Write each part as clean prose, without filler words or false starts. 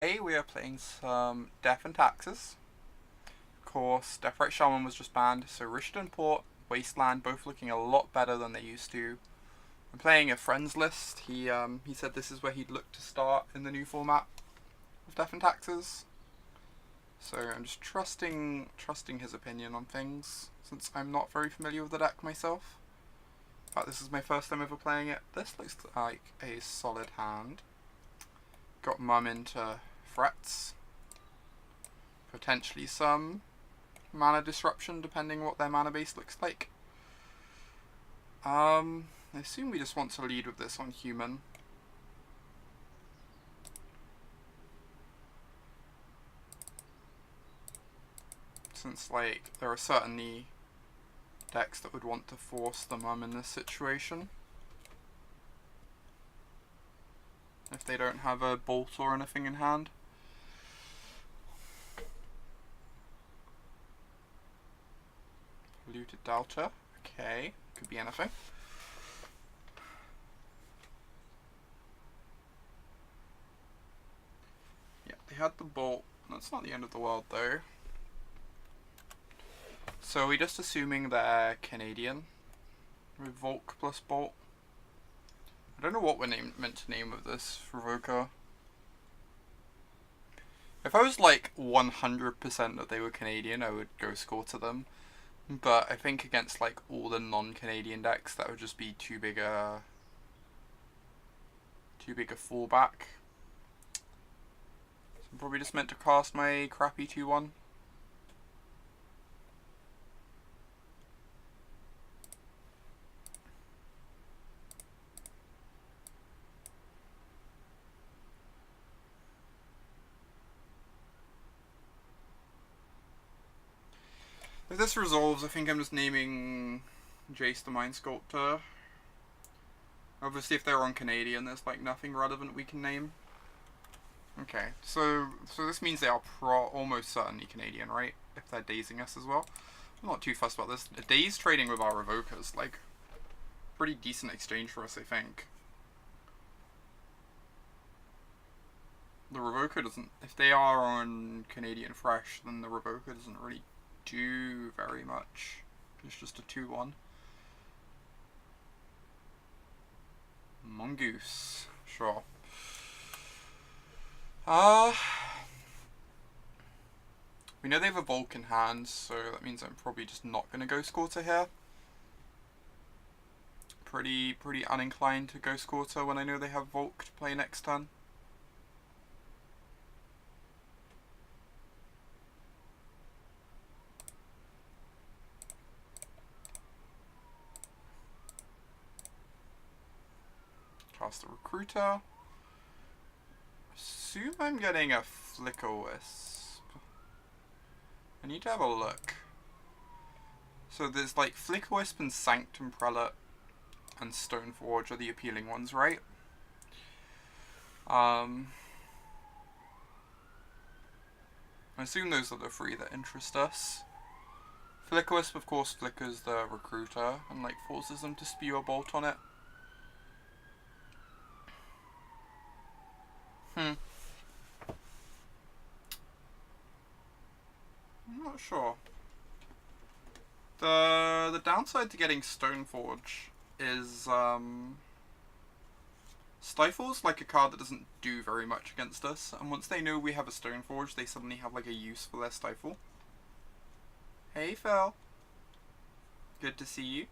Today we are playing some Death and Taxes. Of course, Deathrite Shaman was just banned, so Rishadan Port, Wasteland, both looking a lot better than they used to. I'm playing a friends list. He said this is where he'd look to start in the new format of Death and Taxes. So I'm just trusting his opinion on things, since I'm not very familiar with the deck myself. In fact, this is my first time ever playing it. This looks like a solid hand. Got Mum into Frets. Potentially some mana disruption, depending what their mana base looks like. I assume we just want to lead with this on human. Since, like, there are certainly decks that would want to force the Mum in this situation. If they don't have a bolt or anything in hand. Looted Delta. Okay, could be anything. Yeah, they had the bolt. That's not the end of the world though. So we're just assuming they're Canadian. Revoke plus bolt. I don't know what we're meant to name with this Revoker. If I was like 100% that they were Canadian, I would go score to them. But I think against like all the non-Canadian decks, that would just be too big a fallback. So I'm probably just meant to cast my crappy 2/1. If this resolves, I think I'm just naming Jace the Mind Sculptor. Obviously, if they're on Canadian, there's like nothing relevant we can name. Okay, so this means they are almost certainly Canadian, right? If they're dazing us as well. I'm not too fussed about this. A daze trading with our Revokers, like, pretty decent exchange for us, I think. The Revoker doesn't... If they are on Canadian Fresh, then the Revoker doesn't really do very much. It's just a 2/1. Mongoose. Sure. We know they have a Volk in hand, so that means I'm probably just not going to go Scorter here. Pretty uninclined to go Scorter when I know they have Volk to play next turn. Cast the Recruiter. Assume I'm getting a Flickerwisp. I need to have a look. So there's like Flickerwisp and Sanctum Prelate and Stoneforge are the appealing ones, right? I assume those are the three that interest us. Flickerwisp, of course, flickers the Recruiter and like forces them to spew a bolt on it. I'm not sure. The downside to getting Stoneforge is Stifle's like a card that doesn't do very much against us, and once they know we have a Stoneforge, they suddenly have like a use for their Stifle. Hey Phil. Good to see you.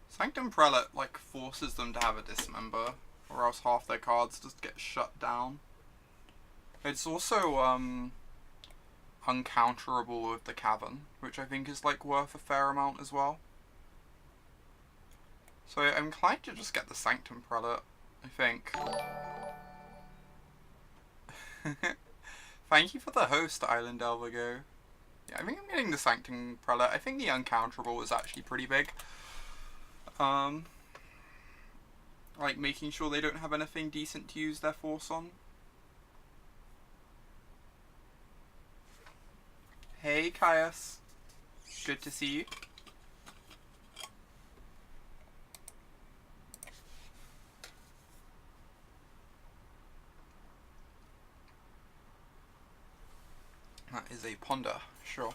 Sanctum Prelate like forces them to have a Dismember, or else half their cards just get shut down. It's also uncounterable with the Cavern, which I think is like worth a fair amount as well. So I'm inclined to just get the Sanctum Prelate, I think. Thank you for the host, Island Elvigo. Yeah, I think I'm getting the Sanctum Prelate. I think the uncounterable is actually pretty big. Like making sure they don't have anything decent to use their force on. Hey Caius. Good to see you. That is a ponder, sure.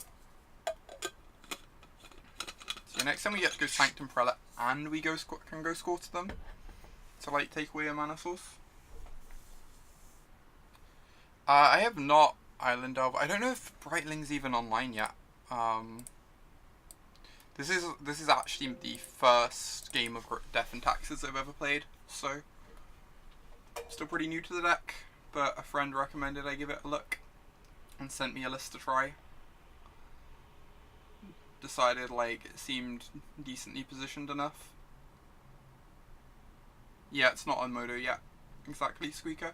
So next time we get to go Sanctum Prelate and we can go score to them to like take away a mana source. I have not Island Delve. I don't know if Brightling's even online yet. This is actually the first game of Death and Taxes I've ever played, so still pretty new to the deck, but a friend recommended I give it a look and sent me a list to try. Decided like it seemed decently positioned enough. Yeah, it's not on Modo yet. Exactly, Squeaker.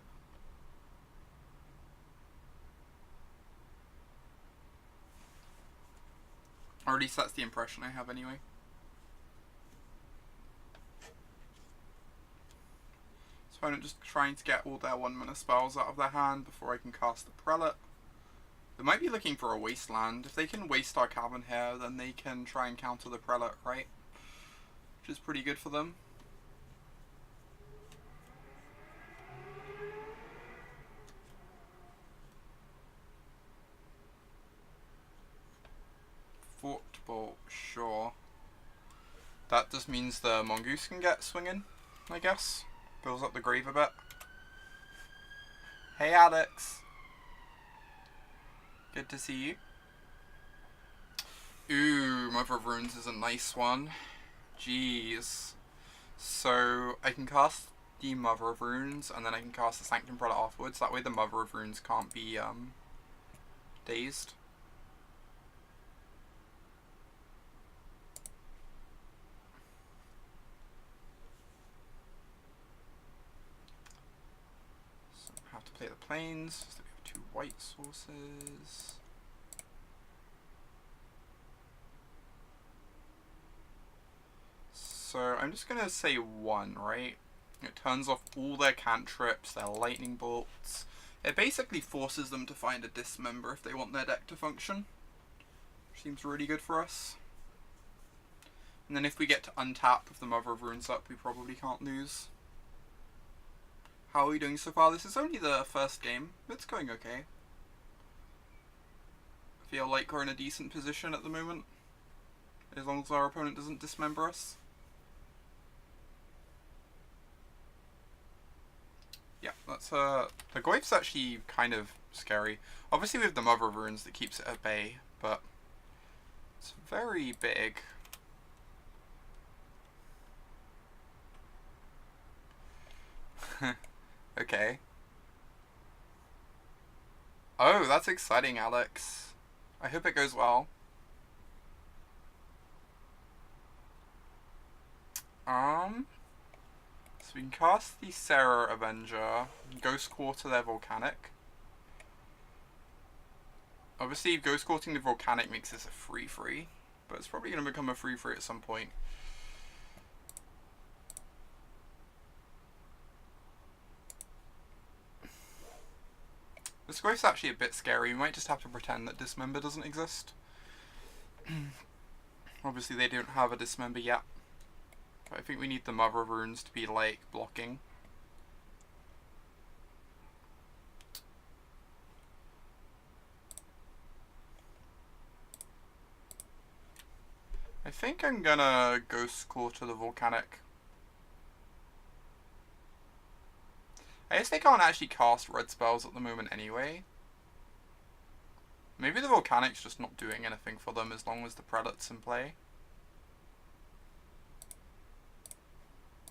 Or at least that's the impression I have anyway. So I'm just trying to get all their 1-mana spells out of their hand before I can cast the Prelate. They might be looking for a Wasteland. If they can waste our Cavern here, then they can try and counter the Prelate, right? Which is pretty good for them. Fort Bolt, sure. That just means the Mongoose can get swinging, I guess. Fills up the grave a bit. Hey Alex! Good to see you. Ooh, Mother of Runes is a nice one. Jeez. So, I can cast the Mother of Runes, and then I can cast the Sanctum Prelate afterwards. That way the Mother of Runes can't be, dazed. So, I have to play the plains. So we have 2 white sources. So I'm just going to say 1, right? It turns off all their cantrips, their lightning bolts. It basically forces them to find a dismember if they want their deck to function. Which seems really good for us. And then if we get to untap with the Mother of Runes up, we probably can't lose. How are we doing so far? This is only the first game. It's going okay. I feel like we're in a decent position at the moment. As long as our opponent doesn't dismember us. Yeah, that's the Goyf's actually kind of scary. Obviously we have the Mother of Runes that keeps it at bay, but it's very big. Okay. Oh, that's exciting, Alex. I hope it goes well. So we can cast the Serra Avenger, Ghost Quarter their Volcanic. Obviously, Ghost Quarting the Volcanic makes this a free, but it's probably going to become a free at some point. This Ghost is actually a bit scary. We might just have to pretend that Dismember doesn't exist. Obviously, they don't have a Dismember yet. But I think we need the Mother of Runes to be, like, blocking. I think I'm gonna Ghost Quarter the Volcanic. I guess they can't actually cast red spells at the moment anyway. Maybe the Volcanic's just not doing anything for them as long as the Prelate's in play.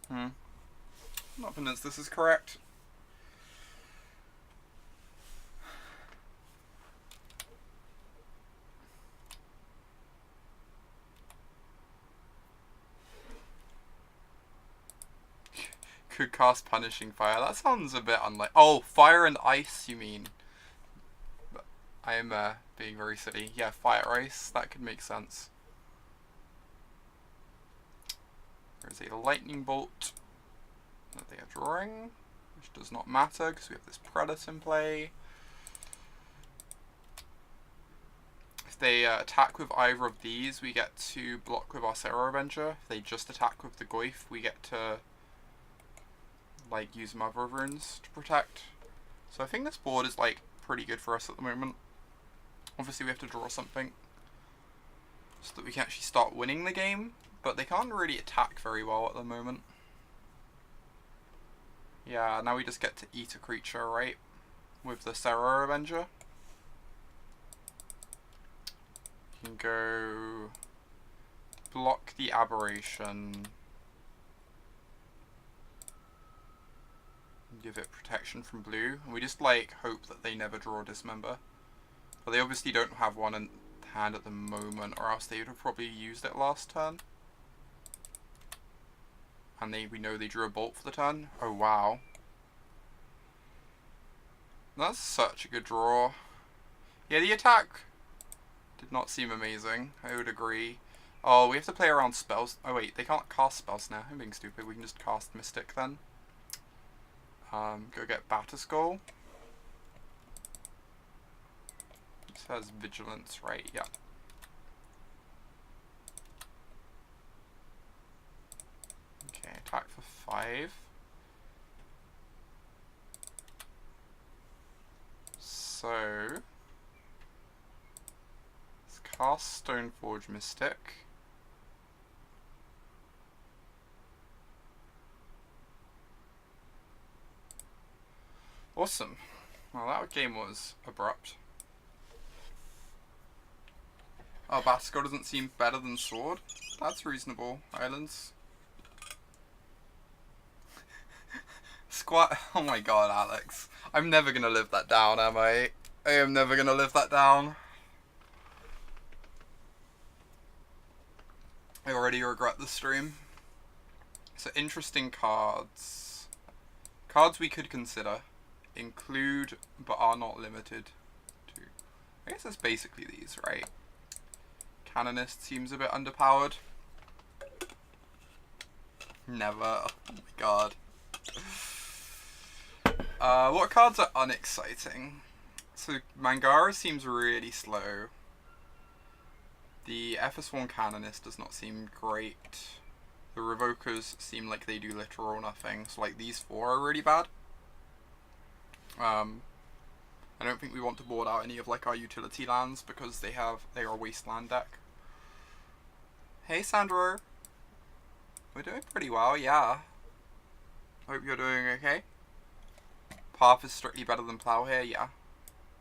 Not convinced this is correct. Could cast Punishing Fire. That sounds a bit unlike... Oh, Fire and Ice, you mean? I am being very silly. Yeah, Fire Ice. That could make sense. There's a Lightning Bolt that they are drawing, which does not matter because we have this Prelate in play. If they attack with either of these, we get to block with our Serra Avenger. If they just attack with the Goyf, we get to like use Mother of Runes to protect. So I think this board is like pretty good for us at the moment. Obviously we have to draw something so that we can actually start winning the game, but they can't really attack very well at the moment. Yeah, now we just get to eat a creature, right? With the Serra Avenger. You can go block the aberration. Give it protection from blue. And we just like hope that they never draw a Dismember. But they obviously don't have one in hand at the moment, or else they would have probably used it last turn. And we know they drew a Bolt for the turn. Oh wow. That's such a good draw. Yeah, the attack did not seem amazing, I would agree. Oh, we have to play around spells. Oh wait, they can't cast spells now. I'm being stupid. We can just cast Mystic then. Go get Batterskull. It says Vigilance, right? Yeah. Okay, attack for 5. So let's cast Stoneforge Mystic. Awesome. Well, that game was abrupt. Oh, Batterskull doesn't seem better than Sword. That's reasonable, Islands. Squat. Oh my god, Alex. I'm never gonna live that down, am I? I am never gonna live that down. I already regret the stream. So, interesting cards. Cards we could consider. Include, but are not limited to. I guess that's basically these, right? Canonist seems a bit underpowered. Never. Oh my god. What cards are unexciting? So Mangara seems really slow. The Ethersworn Canonist does not seem great. The Revokers seem like they do little or nothing. So like these 4 are really bad. I don't think we want to board out any of like our utility lands because they are a Wasteland deck. Hey Sandro. We're doing pretty well, yeah. Hope you're doing okay. Path is strictly better than Plow here, yeah.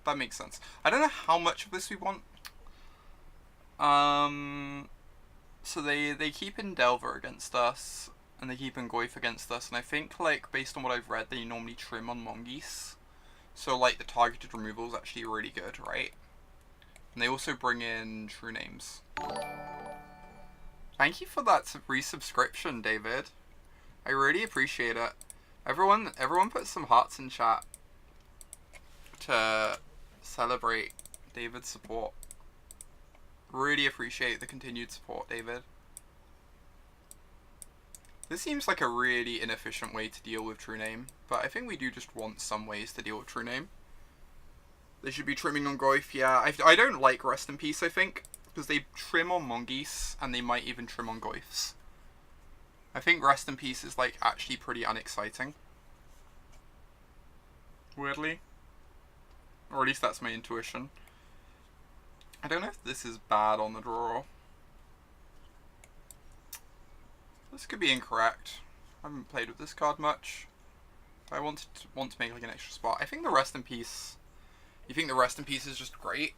That makes sense. I don't know how much of this we want. So they keep in Delver against us, and they keep in Goyf against us, and I think, like, based on what I've read, they normally trim on Mongoose. So, like, the targeted removal is actually really good, right? And they also bring in True Names. Thank you for that resubscription, David. I really appreciate it. Everyone put some hearts in chat to celebrate David's support. Really appreciate the continued support, David. This seems like a really inefficient way to deal with True Name, but I think we do just want some ways to deal with True Name. They should be trimming on Goyf, yeah. I don't like Rest in Peace, I think, because they trim on Mongoose, and they might even trim on Goyfs. I think Rest in Peace is, like, actually pretty unexciting. Weirdly. Or at least that's my intuition. I don't know if this is bad on the draw. This could be incorrect. I haven't played with this card much. I want to make like an extra spot. I think the Rest in Peace. You think the Rest in Peace is just great?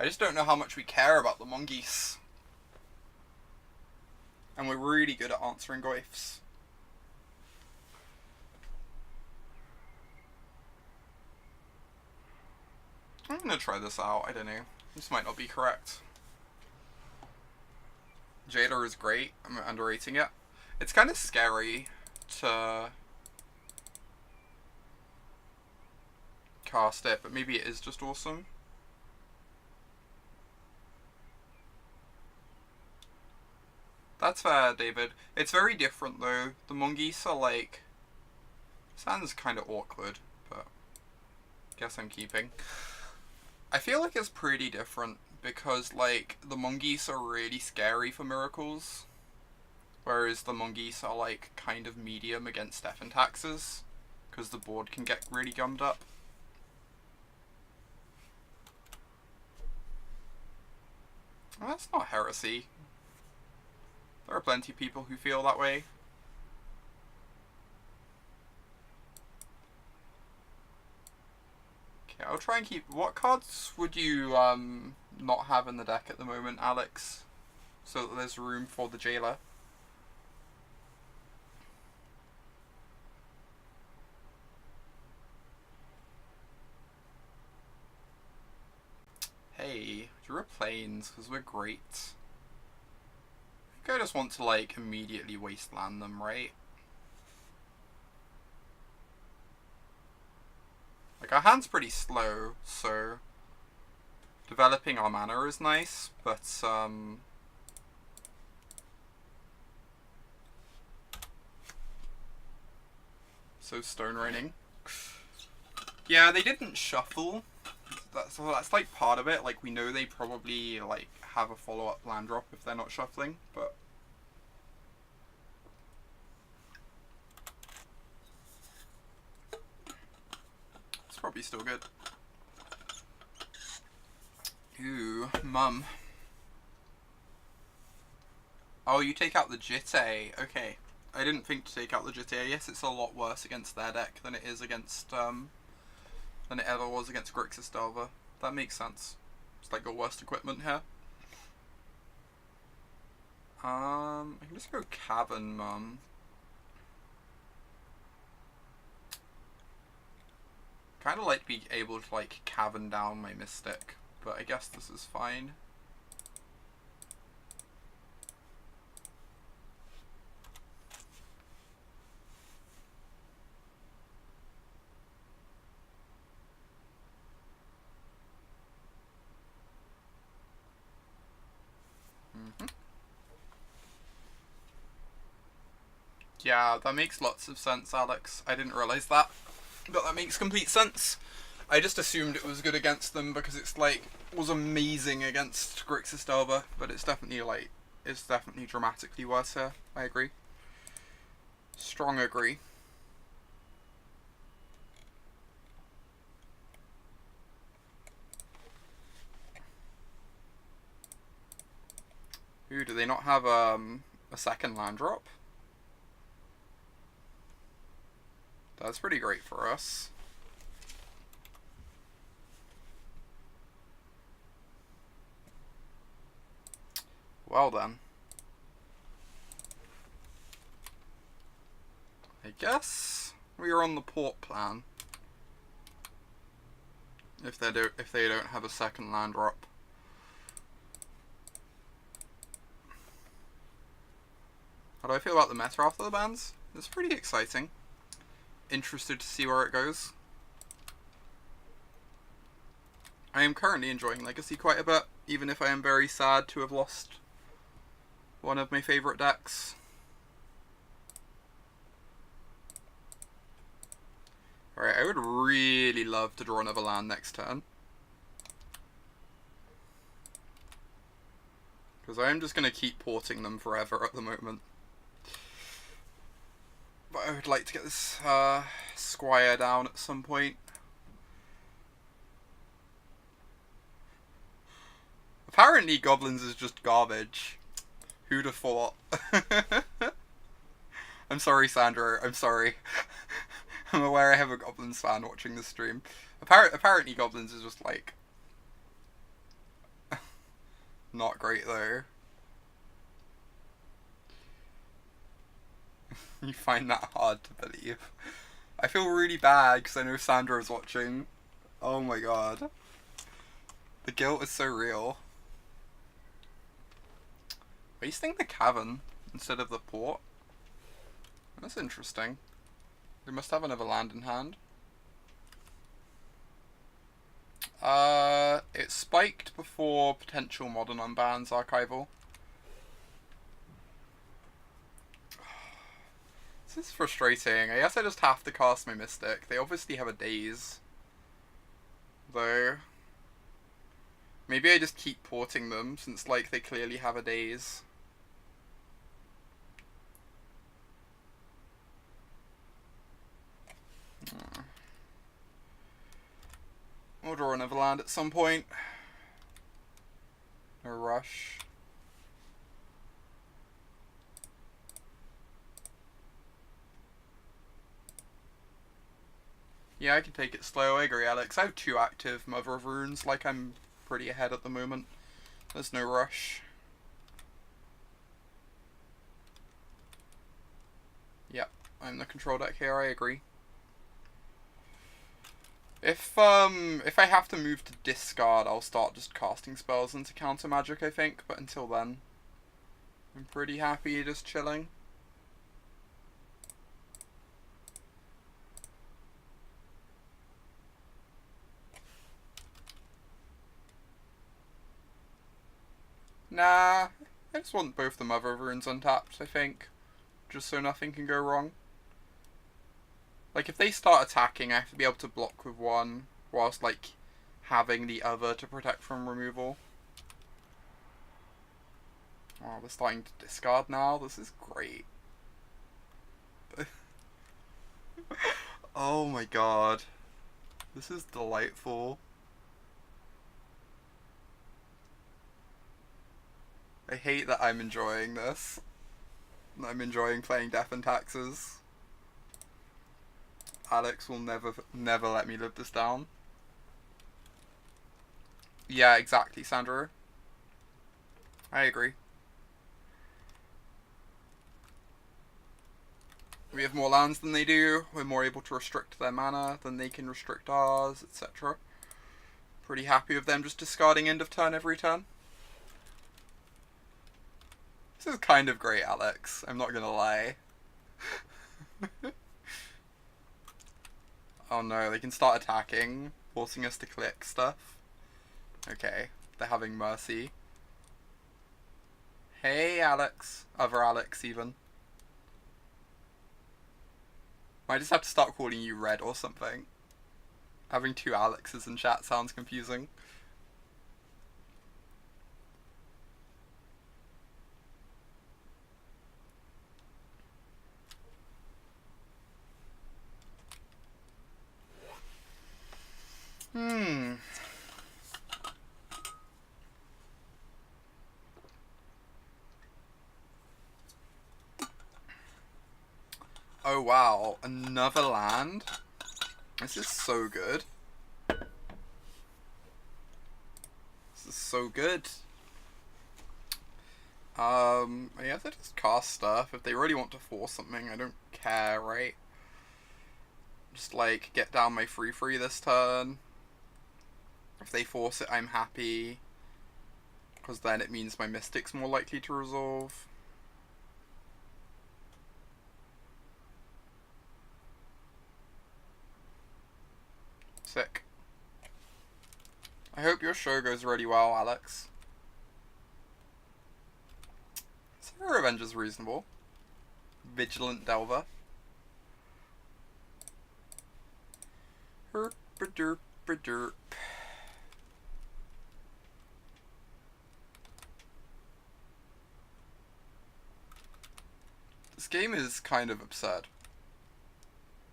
I just don't know how much we care about the Mongoose. And we're really good at answering Goyfs. I'm gonna try this out. I don't know. This might not be correct. Jitte is great. I'm underrating it. It's kind of scary to cast it, but maybe it is just awesome. That's fair, David. It's very different though. The Mongoose are like... Sounds kind of awkward, but guess I'm keeping. I feel like it's pretty different because, like, the Mongoose are really scary for miracles, whereas the Mongoose are, like, kind of medium against Death and Taxes, because the board can get really gummed up. Well, that's not heresy. There are plenty of people who feel that way. Okay, I'll try and keep... What cards would you not have in the deck at the moment, Alex? So that there's room for the Jailer. Hey, draw planes, because we're great. I think I just want to, like, immediately wasteland them, right? Like, our hand's pretty slow, so... Developing our mana is nice, but, So Stone Raining. Yeah, they didn't shuffle. That's like part of it. Like, we know they probably like have a follow-up land drop if they're not shuffling, but it's probably still good. Ooh, mum. Oh, you take out the Jitte. Okay. I didn't think to take out the Jitte. Yes, it's a lot worse against their deck than it is against than it ever was against Grixis Delver. That makes sense. It's like your worst equipment here. I can just go Cavern, Mum. Kind of like to be able to like Cavern down my Mystic, but I guess this is fine. Yeah, that makes lots of sense, Alex. I didn't realise that, but that makes complete sense. I just assumed it was good against them because it's like was amazing against Grixis Delver, but it's definitely dramatically worse here. I agree. Strong agree. Ooh, do they not have a second land drop? That's pretty great for us. Well then. I guess we are on the port plan. If they don't have a second land drop. How do I feel about the meta after the bans? It's pretty exciting. Interested to see where it goes. I am currently enjoying Legacy quite a bit, even if I am very sad to have lost one of my favourite decks. Alright, I would really love to draw another land next turn. Because I am just going to keep porting them forever at the moment. But I would like to get this Squire down at some point. Apparently Goblins is just garbage. Who'd have thought? I'm sorry, Sandro. I'm sorry. I'm aware I have a Goblins fan watching this stream. Apparently Goblins is just like... not great though. You find that hard to believe. I feel really bad because I know Sandro's watching. Oh my god. The guilt is so real. Wasting the Cavern instead of the port? That's interesting. We must have another land in hand. It spiked before potential modern unbans archival. This is frustrating. I guess I just have to cast my Mystic. They obviously have a Daze. Though. Maybe I just keep porting them, since like they clearly have a Daze. We'll draw another land at some point. Or rush. Yeah, I can take it slow. I agree, Alex. I have 2 active Mother of Runes. Like, I'm pretty ahead at the moment. There's no rush. Yep, I'm the control deck here. I agree. If I have to move to discard, I'll start just casting spells into counter magic, I think. But until then, I'm pretty happy just chilling. Nah, I just want both the Mother of Runes untapped, I think. Just so nothing can go wrong. Like, if they start attacking, I have to be able to block with one, whilst, like, having the other to protect from removal. Oh, we're starting to discard now. This is great. Oh my god. This is delightful. I hate that I'm enjoying this. I'm enjoying playing Death and Taxes. Alex will never let me live this down. Yeah, exactly, Sandro. I agree. We have more lands than they do. We're more able to restrict their mana than they can restrict ours, etc. Pretty happy with them just discarding end of turn every turn. This is kind of great, Alex. I'm not gonna lie. Oh no, they can start attacking, forcing us to click stuff. Okay, they're having mercy. Hey, Alex. Other Alex, even. I just have to start calling you Red or something. Having 2 Alexes in chat sounds confusing. Oh wow, another land? This is so good. This is so good. I guess I just cast stuff. If they really want to force something, I don't care, right? Just, like, get down my 3/3 this turn. If they force it, I'm happy. Because then it means my Mystic's more likely to resolve. Sick. I hope your show goes really well, Alex. Serra Avenger's reasonable. Vigilant Delver. Herp-a-derp-a-derp. This game is kind of absurd.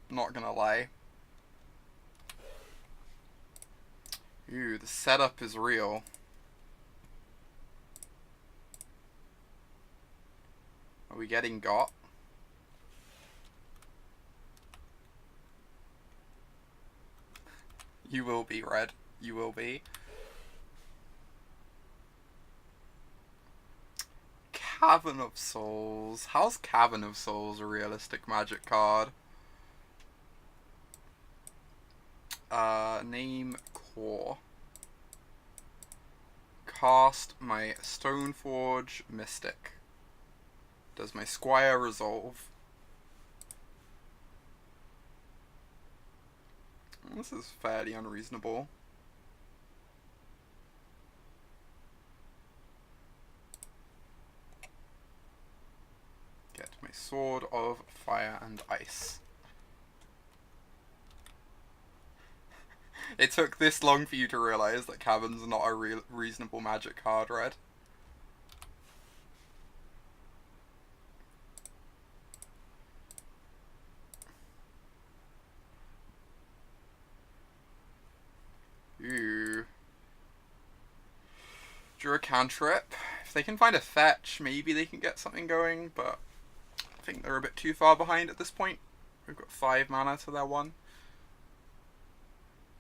Not gonna lie. Ooh, the setup is real. Are we getting got? You will be, Red. You will be. Cavern of Souls. How's Cavern of Souls a realistic Magic card? Name core. Cast my Stoneforge Mystic. Does my Squire resolve? This is fairly unreasonable. Get my Sword of Fire and Ice. It took this long for you to realise that Cavern's not a reasonable Magic card, Red. Ooh. Drew a cantrip. If they can find a fetch, maybe they can get something going, but I think they're a bit too far behind at this point. We've got 5 mana to their 1.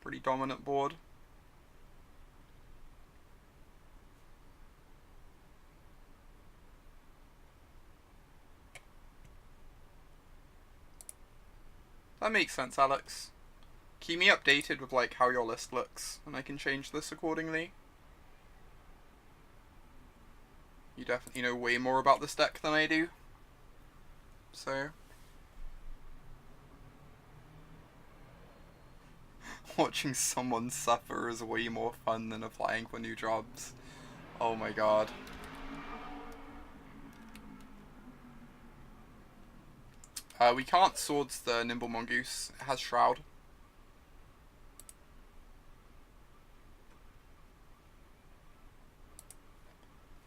Pretty dominant board. That makes sense, Alex. Keep me updated with like how your list looks, and I can change this accordingly. You definitely know way more about this deck than I do. So watching someone suffer is way more fun than applying for new jobs. Oh my god. We can't Swords the Nimble Mongoose. It has Shroud.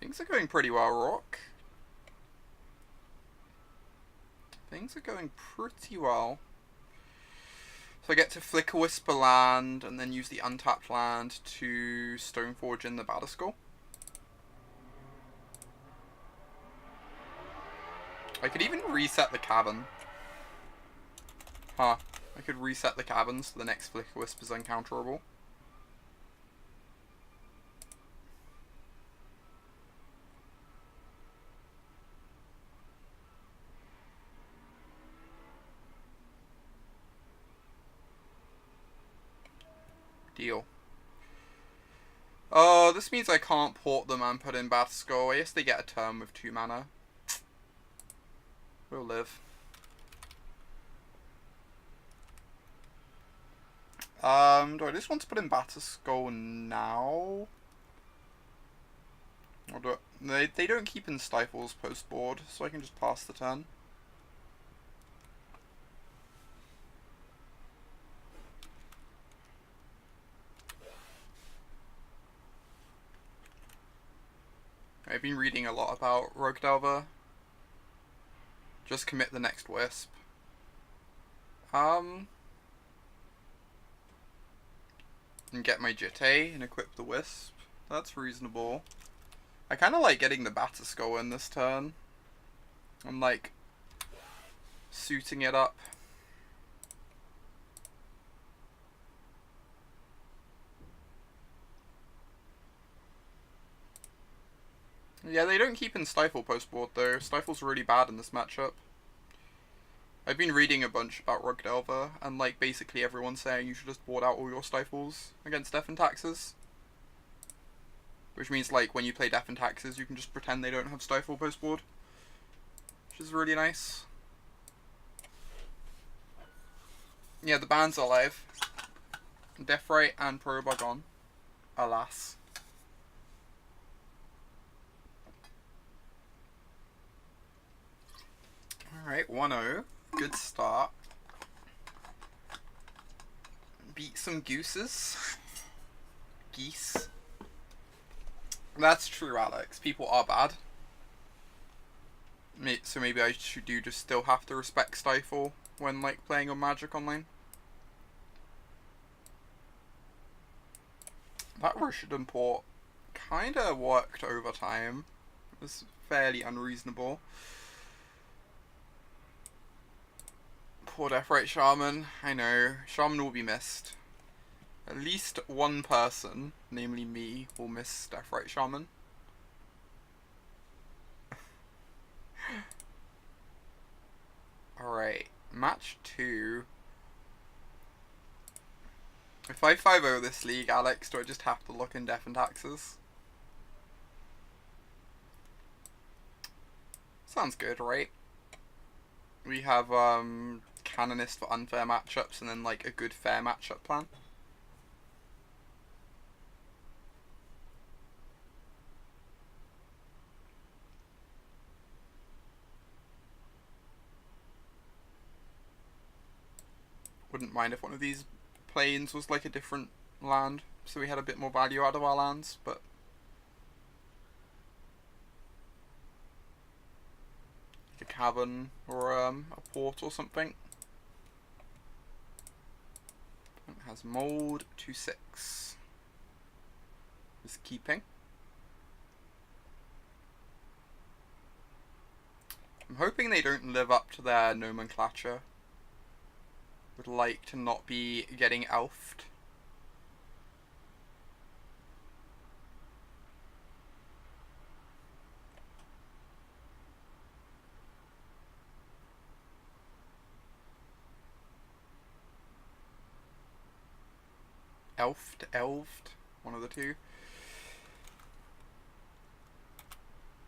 Things are going pretty well, Rock. Things are going pretty well. So I get to Flickerwisp a land, and then use the untapped land to Stoneforge in the Batterskull. I could even reset the Cavern. Huh. I could reset the Cavern so the next Flickerwisp is uncounterable. Deal. Oh, this means I can't port them and put in Batterskull. I guess they get a turn with 2 mana. We'll live. Do I just want to put in Batterskull now? Or do they don't keep in Stifles post board, so I can just pass the turn. I've been reading a lot about Rogue Delver. Just commit the next Wisp. And get my Jitte and equip the Wisp. That's reasonable. I kind of like getting the Batterskull in this turn. I'm like suiting it up. Yeah, they don't keep in Stifle post-board though. Stifle's really bad in this matchup. I've been reading a bunch about Rogue Delver, and like basically everyone's saying you should just board out all your Stifles against Death and Taxes. Which means like when you play Death and Taxes you can just pretend they don't have Stifle post-board. Which is really nice. Yeah, the bans are live. Deathrite and Probe are gone. Alas. Alright, 1-0. Good start. Beat some gooses. Geese. That's true, Alex. People are bad. So maybe I should just still have to respect Stifle when like playing on Magic Online. That Rishadan Port kinda worked over time. It was fairly unreasonable. Poor Deathrite Shaman. I know. Shaman will be missed. At least one person, namely me, will miss Deathrite Shaman. Alright. Match 2. If I 5-0 this league, Alex, do I just have to look in Death and Taxes? Sounds good, right? We have, Canonist for unfair matchups, and then, like, a good fair matchup plan. Wouldn't mind if one of these planes was, like, a different land, so we had a bit more value out of our lands, but... like a cavern, or, a port or something. It has mold 2/6. Is keeping. I'm hoping they don't live up to their nomenclature. Would like to not be getting elfed. Elved, one of the two.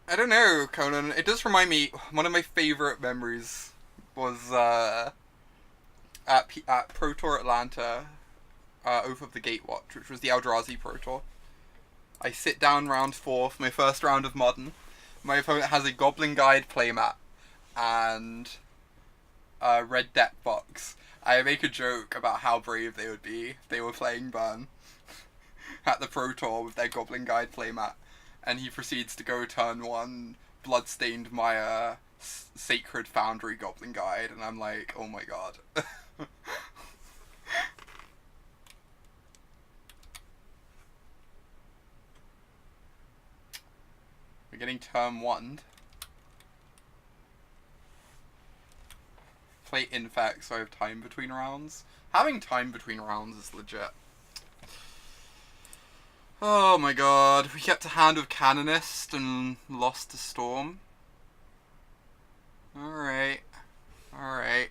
I don't know, Conan. It does remind me. One of my favorite memories was at Pro Tour Atlanta, Oath of the Gatewatch, which was the Eldrazi Pro Tour. I sit down round 4 for my first round of Modern. My opponent has a Goblin Guide playmat and a red deck box. I make a joke about how brave they would be if they were playing Burn at the Pro Tour with their Goblin Guide playmat, and he proceeds to go turn 1 Bloodstained Mire Sacred Foundry Goblin Guide, and I'm like, oh my god. We're getting turn 1. Play Infect so I have time between rounds. Having time between rounds is legit. Oh my god, we kept a hand with Canonist and lost to Storm. Alright. Alright.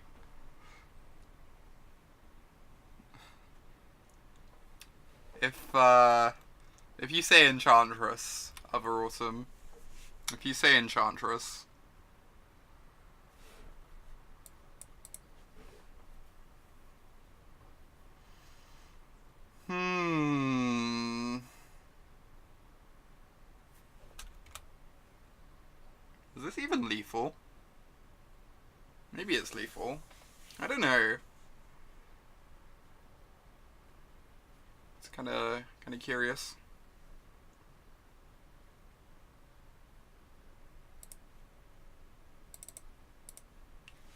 If you say Enchantress, other awesome. If you say Enchantress. Is this even lethal? Maybe it's lethal. I don't know. It's kind of curious.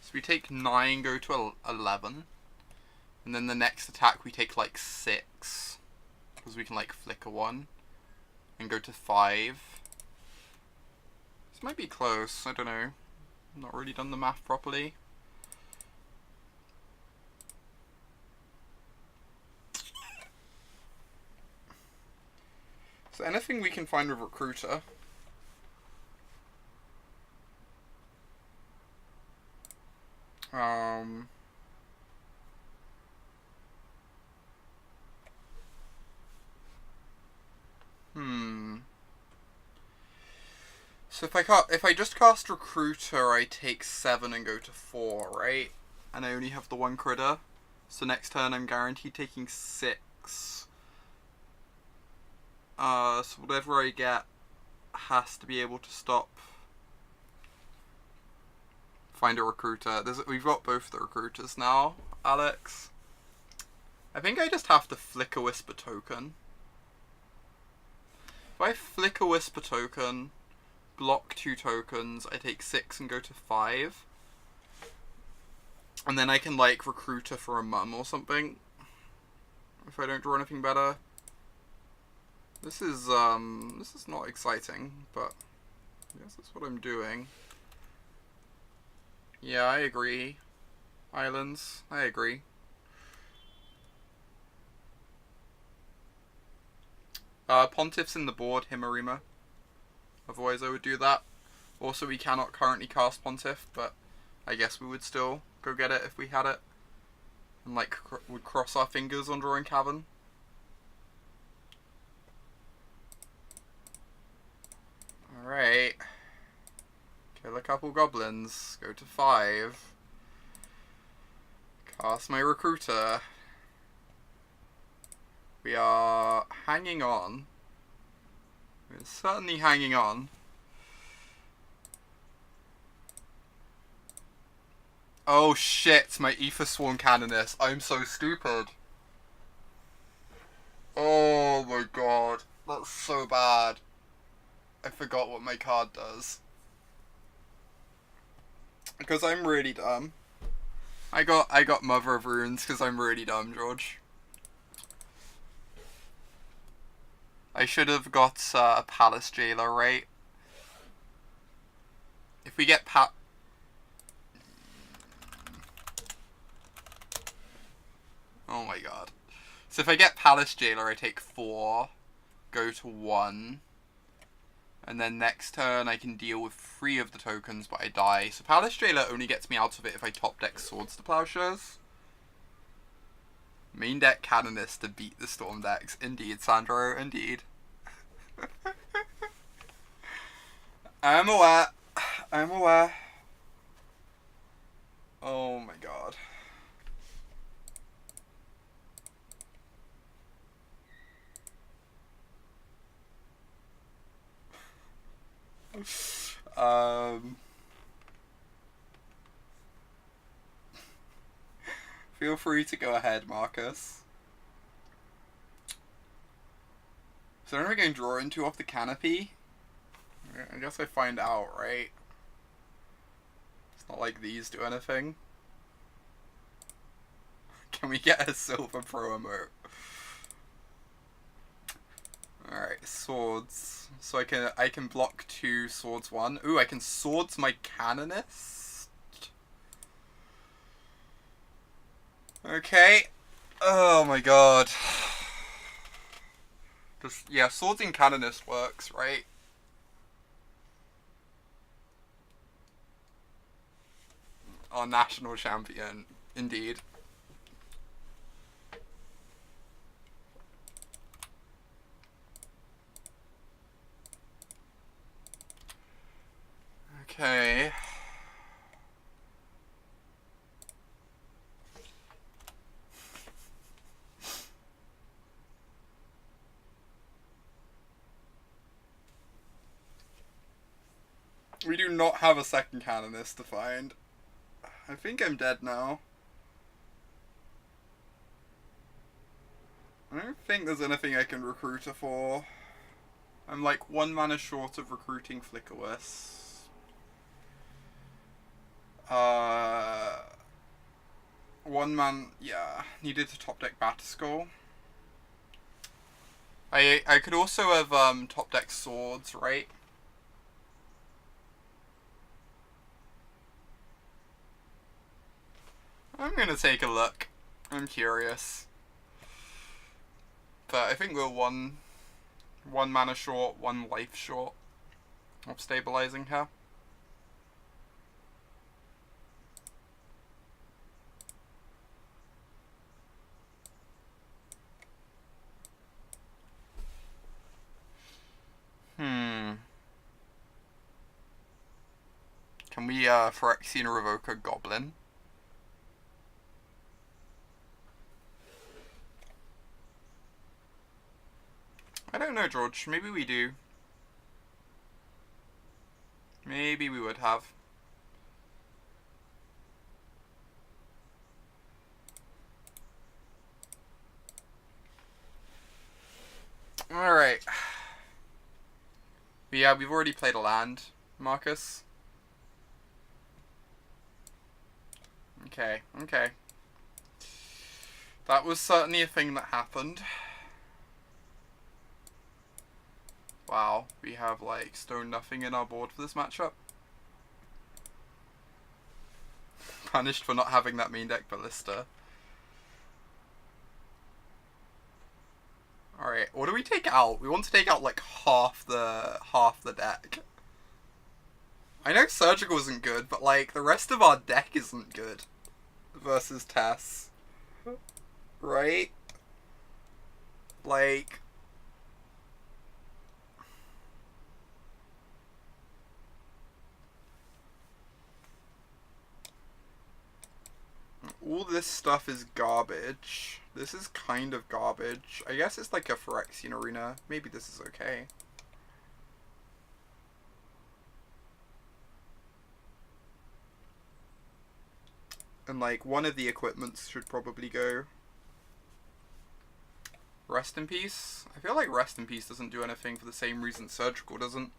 So we take 9, go to 11. And then the next attack we take like 6. Because we can like flicker 1. And go to 5. This might be close, I don't know. I've not really done the math properly. So anything we can find with Recruiter. So if I just cast Recruiter, I take 7 and go to 4, right? And I only have the 1 critter. So next turn I'm guaranteed taking 6. So whatever I get has to be able to stop. Find a Recruiter. We've got both the Recruiters now, Alex. I think I just have to Flickerwisp a token. If I Flickerwisp a token, block 2 tokens, I take 6 and go to 5. And then I can like Recruiter for a mum or something. If I don't draw anything better. This is not exciting, but I guess that's what I'm doing. Yeah, I agree. Islands, I agree. Pontiff's in the board, Himarima. Otherwise I would do that. Also, we cannot currently cast Pontiff, but I guess we would still go get it if we had it. And like, would cross our fingers on drawing Cavern. Alright. Kill a couple goblins. Go to 5. Cast my Recruiter. We are hanging on. We're certainly hanging on. Oh shit, my Ethersworn Canonist. I'm so stupid. Oh my god. That's so bad. I forgot what my card does. Because I'm really dumb. I got Mother of Runes because I'm really dumb, George. I should have got a Palace Jailer, right? If we get Oh my god. So if I get Palace Jailer, I take 4, go to 1, and then next turn I can deal with 3 of the tokens, but I die. So Palace Jailer only gets me out of it if I top deck Swords to Plowshares. Main deck Canonist to beat the Storm decks. Indeed, Sandro, indeed. I'm aware. I'm aware. Oh my god. Feel free to go ahead, Marcus. So am I going to draw into off the canopy? I guess I find out, right? It's not like these do anything. Can we get a silver promo? Alright, swords. So I can block 2, swords 1. Ooh, I can swords my canonist. Okay. Oh my god. Just, yeah, swords in canonist works, right? Our national champion, indeed. Okay. We do not have a second canonist to find. I think I'm dead now. I don't think there's anything I can recruit her for. I'm like 1 mana short of recruiting Flickerwisp. 1 man, yeah, needed to top deck Batterskull. I could also have top deck swords, right? I'm gonna take a look. I'm curious. But I think we're one mana short, 1 life short of stabilizing her. Can we Phyrexian Revoker Goblin? I don't know, George. Maybe we do. Maybe we would have. Alright. Yeah, we've already played a land, Marcus. Okay, okay. That was certainly a thing that happened. Wow, we have like stone nothing in our board for this matchup. Punished for not having that main deck Ballista. Alright, what do we take out? We want to take out like half the deck. I know Surgical isn't good, but like the rest of our deck isn't good versus Tess. Right? Like all this stuff is garbage. This is kind of garbage. I guess it's like a Phyrexian arena. Maybe this is okay. And like one of the equipments should probably go. Rest in Peace? I feel like Rest in Peace doesn't do anything for the same reason Surgical doesn't.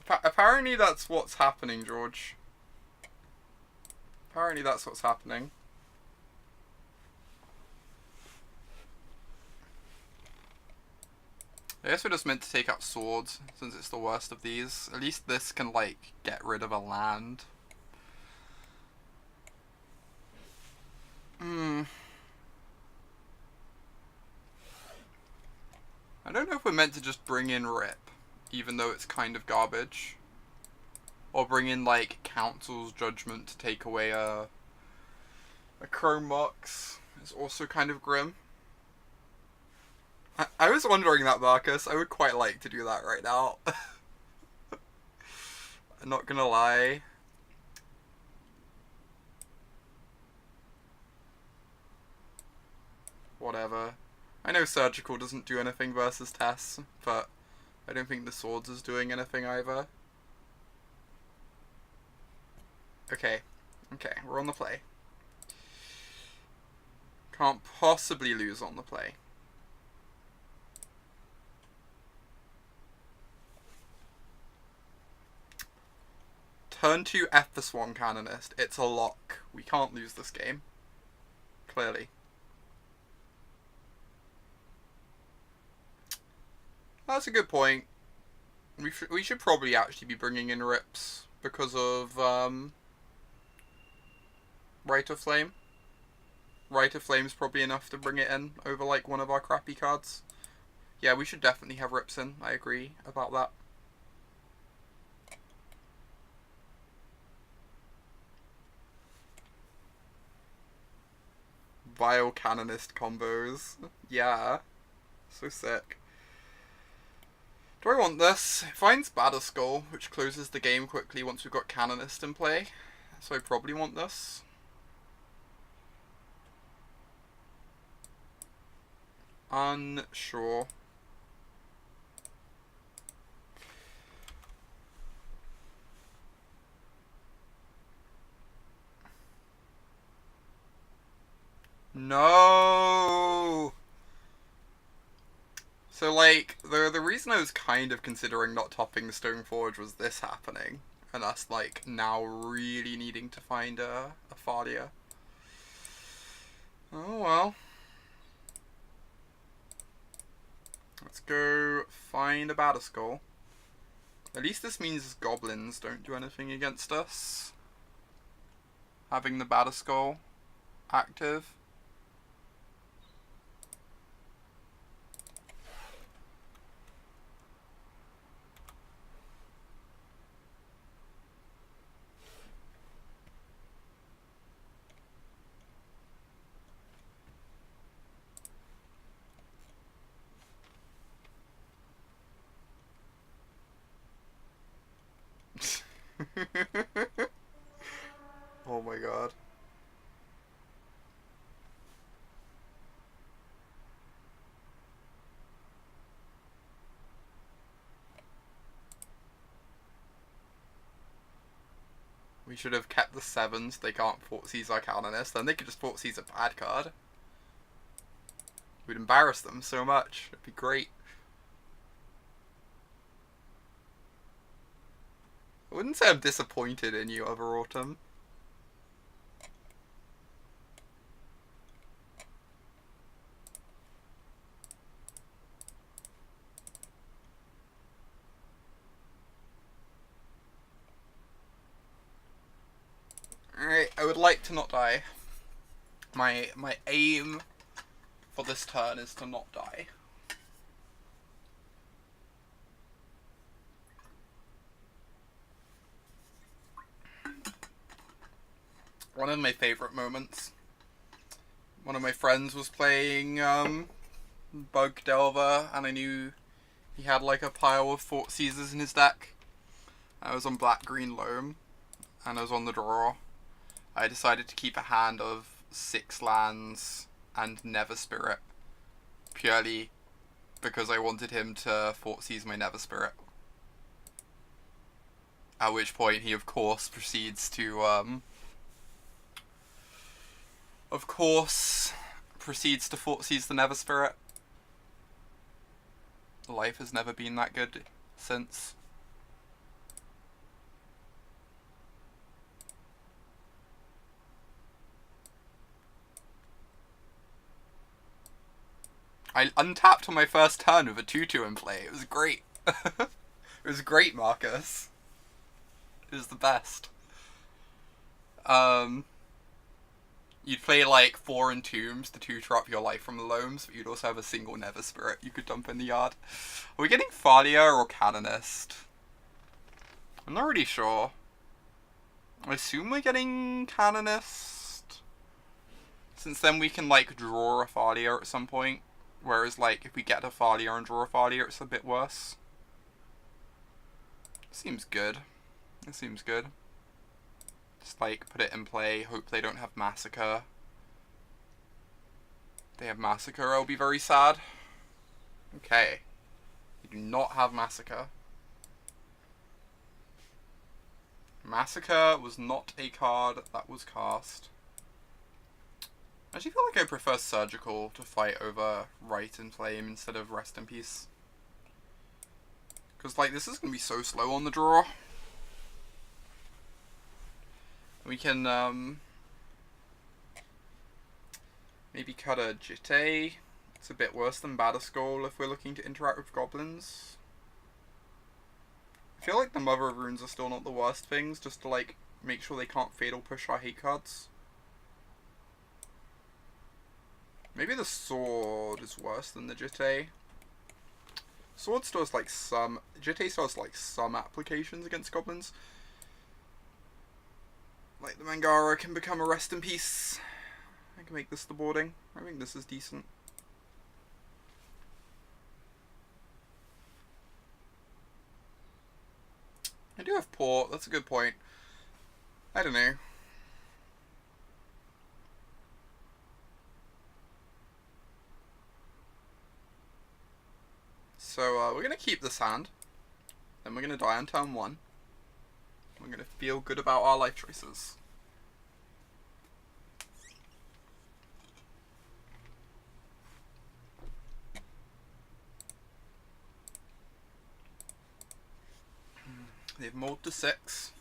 Apparently that's what's happening, George. Apparently that's what's happening. I guess we're just meant to take out swords, since it's the worst of these. At least this can, like, get rid of a land. we're meant to just bring in Rip, even though it's kind of garbage. Or bring in, like, Council's Judgment to take away a Chrome Box. It's also kind of grim. I was wondering that, Marcus. I would quite like to do that right now. I'm not gonna lie. Whatever. I know Surgical doesn't do anything versus Tess, but I don't think the Swords is doing anything either. Okay. Okay, we're on the play. Can't possibly lose on the play. Turn 2 Ethersworn Canonist. It's a lock. We can't lose this game. Clearly. That's a good point. We should probably actually be bringing in Rips because of Rite of Flame. Rite of Flame's probably enough to bring it in over like one of our crappy cards. Yeah, we should definitely have Rips in. I agree about that. Vial Canonist combos. Yeah. So sick. Do I want this? It finds Batterskull, which closes the game quickly once we've got Canonist in play. So I probably want this. Unsure. No! So, like, the reason I was kind of considering not topping the Stoneforge was this happening. And us, like, now really needing to find a Thalia. Oh, well. Let's go find a Batterskull. At least this means goblins don't do anything against us. Having the Batterskull active. Oh my god. We should have kept the 7s. They can't Thoughtseize our Canonist. Then they could just Thoughtseize a bad card. We'd embarrass them so much. It'd be great. I wouldn't say I'm disappointed in you, Other Autumn. Alright, I would like to not die. My aim for this turn is to not die. One of my favourite moments. One of my friends was playing Bug Delver, and I knew he had like a pile of Thoughtseizers in his deck. I was on Black-Green Loam, and I was on the draw. I decided to keep a hand of 6 lands and Nether Spirit, purely because I wanted him to Thoughtseize my Nether Spirit. At which point he of course proceeds to Thoughtseize the Nether Spirit. Life has never been that good since. I untapped on my first turn with a 2/2 in play. It was great. It was great, Marcus. It was the best. You'd play like 4 Entombs to 2 drop your Life from the Loams, but you'd also have a single Nether Spirit you could dump in the yard. Are we getting Thalia or Canonist? I'm not really sure. I assume we're getting Canonist, since then we can like draw a Thalia at some point, whereas like if we get a Thalia and draw a Thalia it's a bit worse. Seems good. It seems good. Just like put it in play, hope they don't have Massacre. If they have Massacre, I'll be very sad. Okay. They do not have Massacre. Massacre was not a card that was cast. I actually feel like I prefer Surgical to fight over Rite and Flame instead of Rest in Peace. Because, like, this is going to be so slow on the draw. We can, maybe cut a Jitte. It's a bit worse than Batterskull if we're looking to interact with goblins. I feel like the Mother of Runes are still not the worst things, just to, like, make sure they can't Fatal Push our hate cards. Maybe the Sword is worse than the Jitte. Sword still has, like, some... Jitte still has, like, some applications against goblins. Like, the Mangara can become a Rest in Peace. I can make this the boarding. I think this is decent. I do have Port, that's a good point. I don't know. So, we're going to keep this hand. Then we're going to die on turn 1. We're going to feel good about our life choices. They've mulled to 6.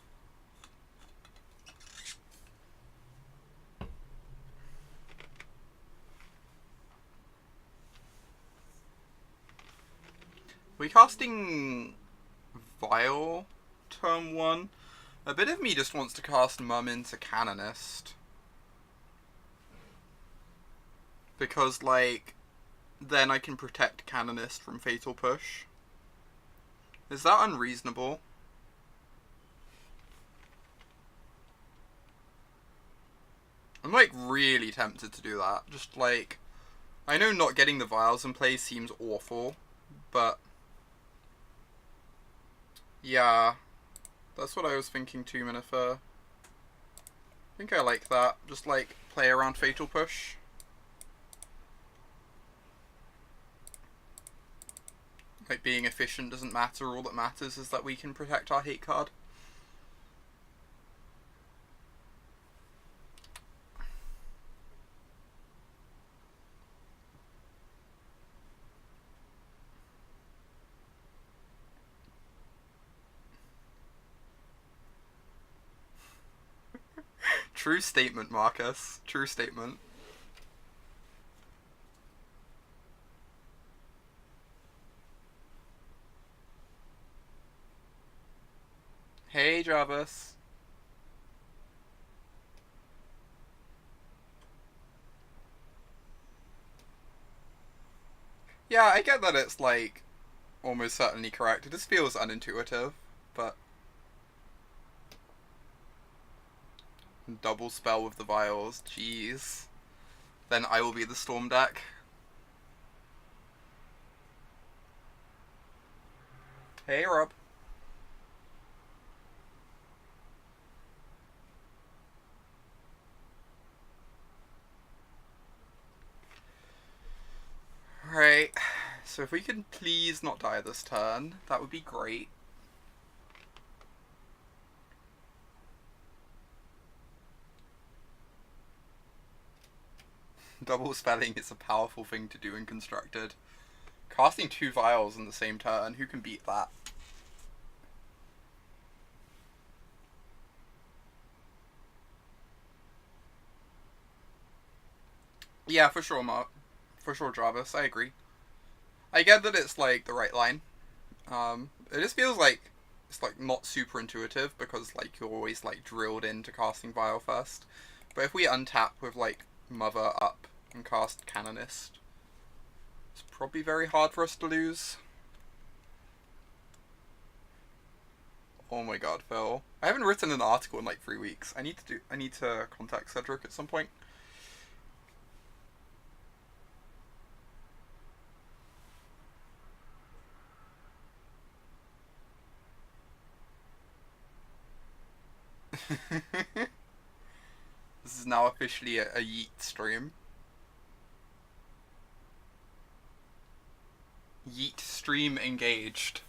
We're casting Vial turn 1. A bit of me just wants to cast Mum into Canonist. Because, like, then I can protect Canonist from Fatal Push. Is that unreasonable? I'm, like, really tempted to do that. Just, like, I know not getting the Vials in play seems awful, but yeah, that's what I was thinking 2 minutes for. I think I like that. Just, like, play around Fatal Push. Like, being efficient doesn't matter, all that matters is that we can protect our hate card. True statement, Marcus. True statement. Hey, Jarvis. Yeah, I get that it's, like, almost certainly correct. It just feels unintuitive, but... Double spell with the Vials, jeez. Then I will be the Storm deck. Hey, Rob. Alright, so if we can please not die this turn, that would be great. Double spelling is a powerful thing to do in Constructed. Casting 2 Vials in the same turn, who can beat that? Yeah, for sure, Mark. For sure, Jarvis, I agree. I get that it's, like, the right line. It just feels like it's, like, not super intuitive because, like, you're always, like, drilled into casting Vial first. But if we untap with, like, Mother up and cast Canonist, it's probably very hard for us to lose. Oh my god, Phil. I haven't written an article in like 3 weeks. I need to contact Cedric at some point. This is now officially a Yeet stream. Yeet stream engaged.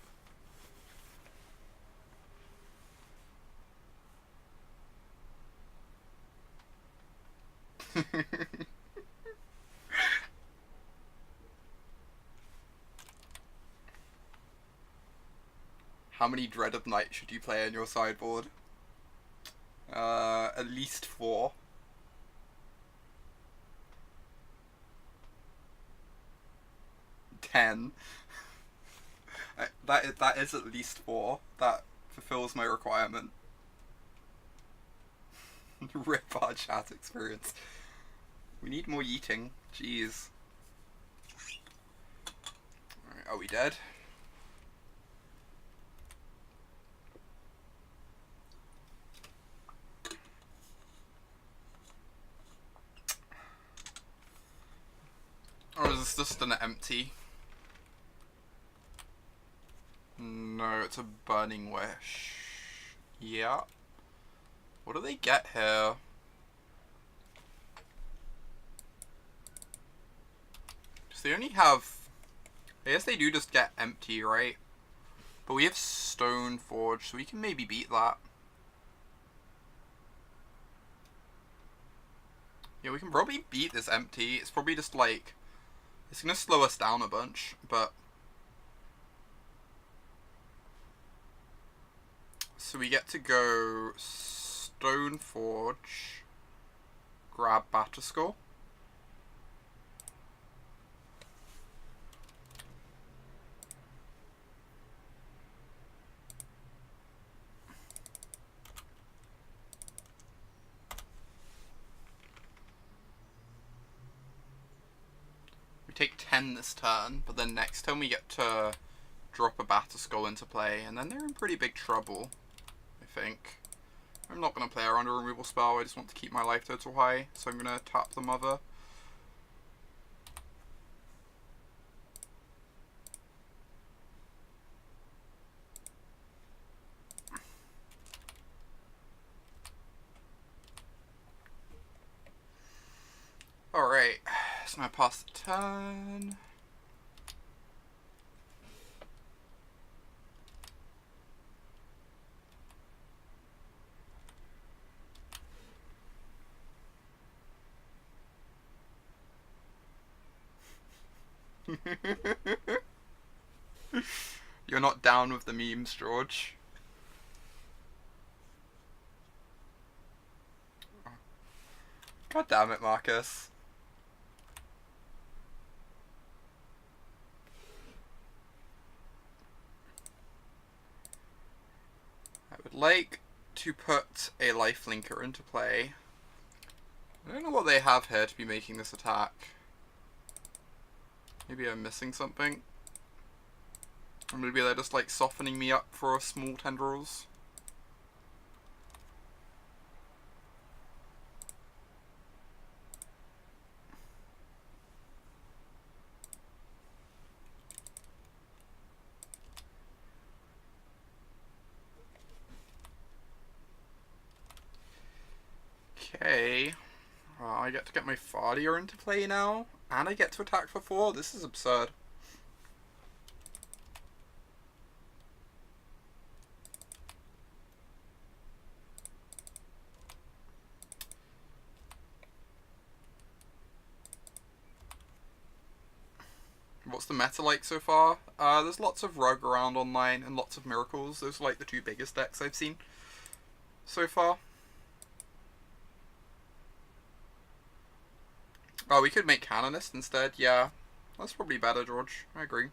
How many Dreaded Knight should you play on your sideboard? At least 4. 10. That is at least 4. That fulfills my requirement. Rip our chat experience. We need more yeeting. Jeez. Alright, are we dead? Or is this just an empty? No, it's a Burning Wish. Yeah. What do they get here? So they only have... I guess they do just get empty, right? But we have Stoneforge, so we can maybe beat that. Yeah, we can probably beat this empty. It's probably just like... It's gonna slow us down a bunch, but... So we get to go Stoneforge, grab Batterskull. We take 10 this turn, but then next turn we get to drop a Batterskull into play, and then they're in pretty big trouble, I think. I'm not going to play around a removal spell, I just want to keep my life total high, so I'm going to tap the Mother. Alright, so I pass the turn. You're not down with the memes, George. God damn it, Marcus. I would like to put a lifelinker into play. I don't know what they have here to be making this attack. Maybe I'm missing something. Or maybe they're just like softening me up for small tendrils. Okay. I get to get my Thalia into play now, and I get to attack for 4. This is absurd. What's the meta like so far? There's lots of Rug around online and lots of Miracles. Those are like the 2 biggest decks I've seen so far. Oh, we could make Canonist instead. Yeah, that's probably better, George. I agree.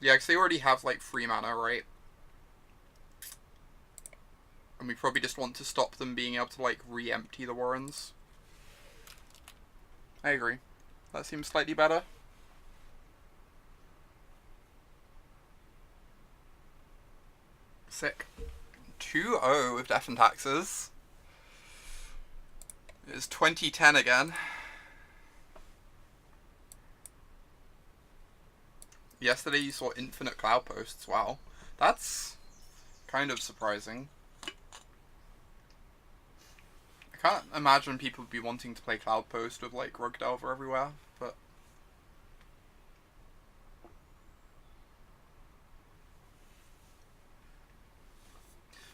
Yeah, because they already have like 3 mana, right? And we probably just want to stop them being able to, like, re-empty the Warrens. I agree. That seems slightly better. Sick. 2-0 with Death and Taxes. It's 2010 again. Yesterday you saw infinite cloud posts. Wow. That's kind of surprising. I can't imagine people would be wanting to play cloud post with like Rug Delver everywhere, but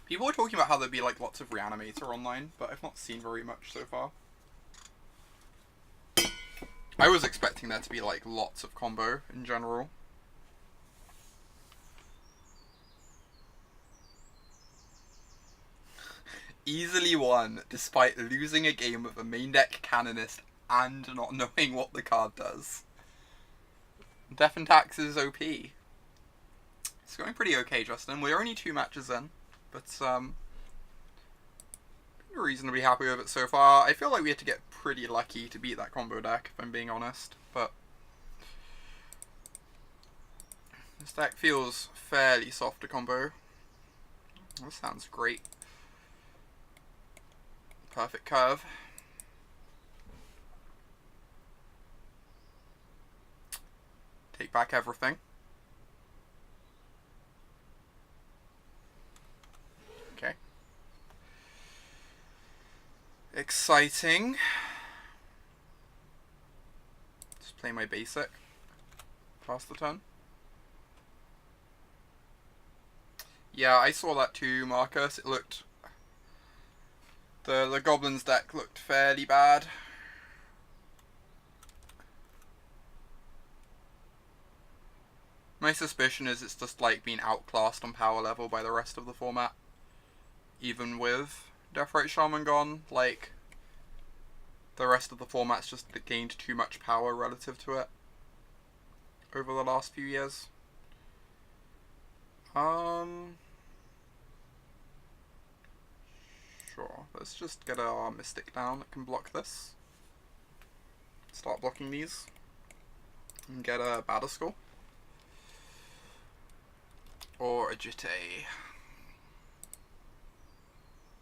people were talking about how there'd be like lots of Reanimator online, but I've not seen very much so far. I was expecting there to be like lots of combo in general. Easily won, despite losing a game with a main deck Canonist and not knowing what the card does. Death and Taxes OP. It's going pretty okay, Justin. We're only 2 matches in, but reasonably happy with it so far. I feel like we had to get pretty lucky to beat that combo deck, if I'm being honest, but this deck feels fairly soft to combo. This sounds great. Perfect curve. Take back everything. Okay. Exciting. Just play my basic. Pass the turn. Yeah, I saw that too, Marcus. It looked... The Goblins deck looked fairly bad. My suspicion is it's just like being outclassed on power level by the rest of the format. Even with Deathrite Shaman gone, like, the rest of the format's just gained too much power relative to it over the last few years. Sure, let's just get our Mystic down that can block this. Start blocking these. And get a Batterskull. Or a Jitte.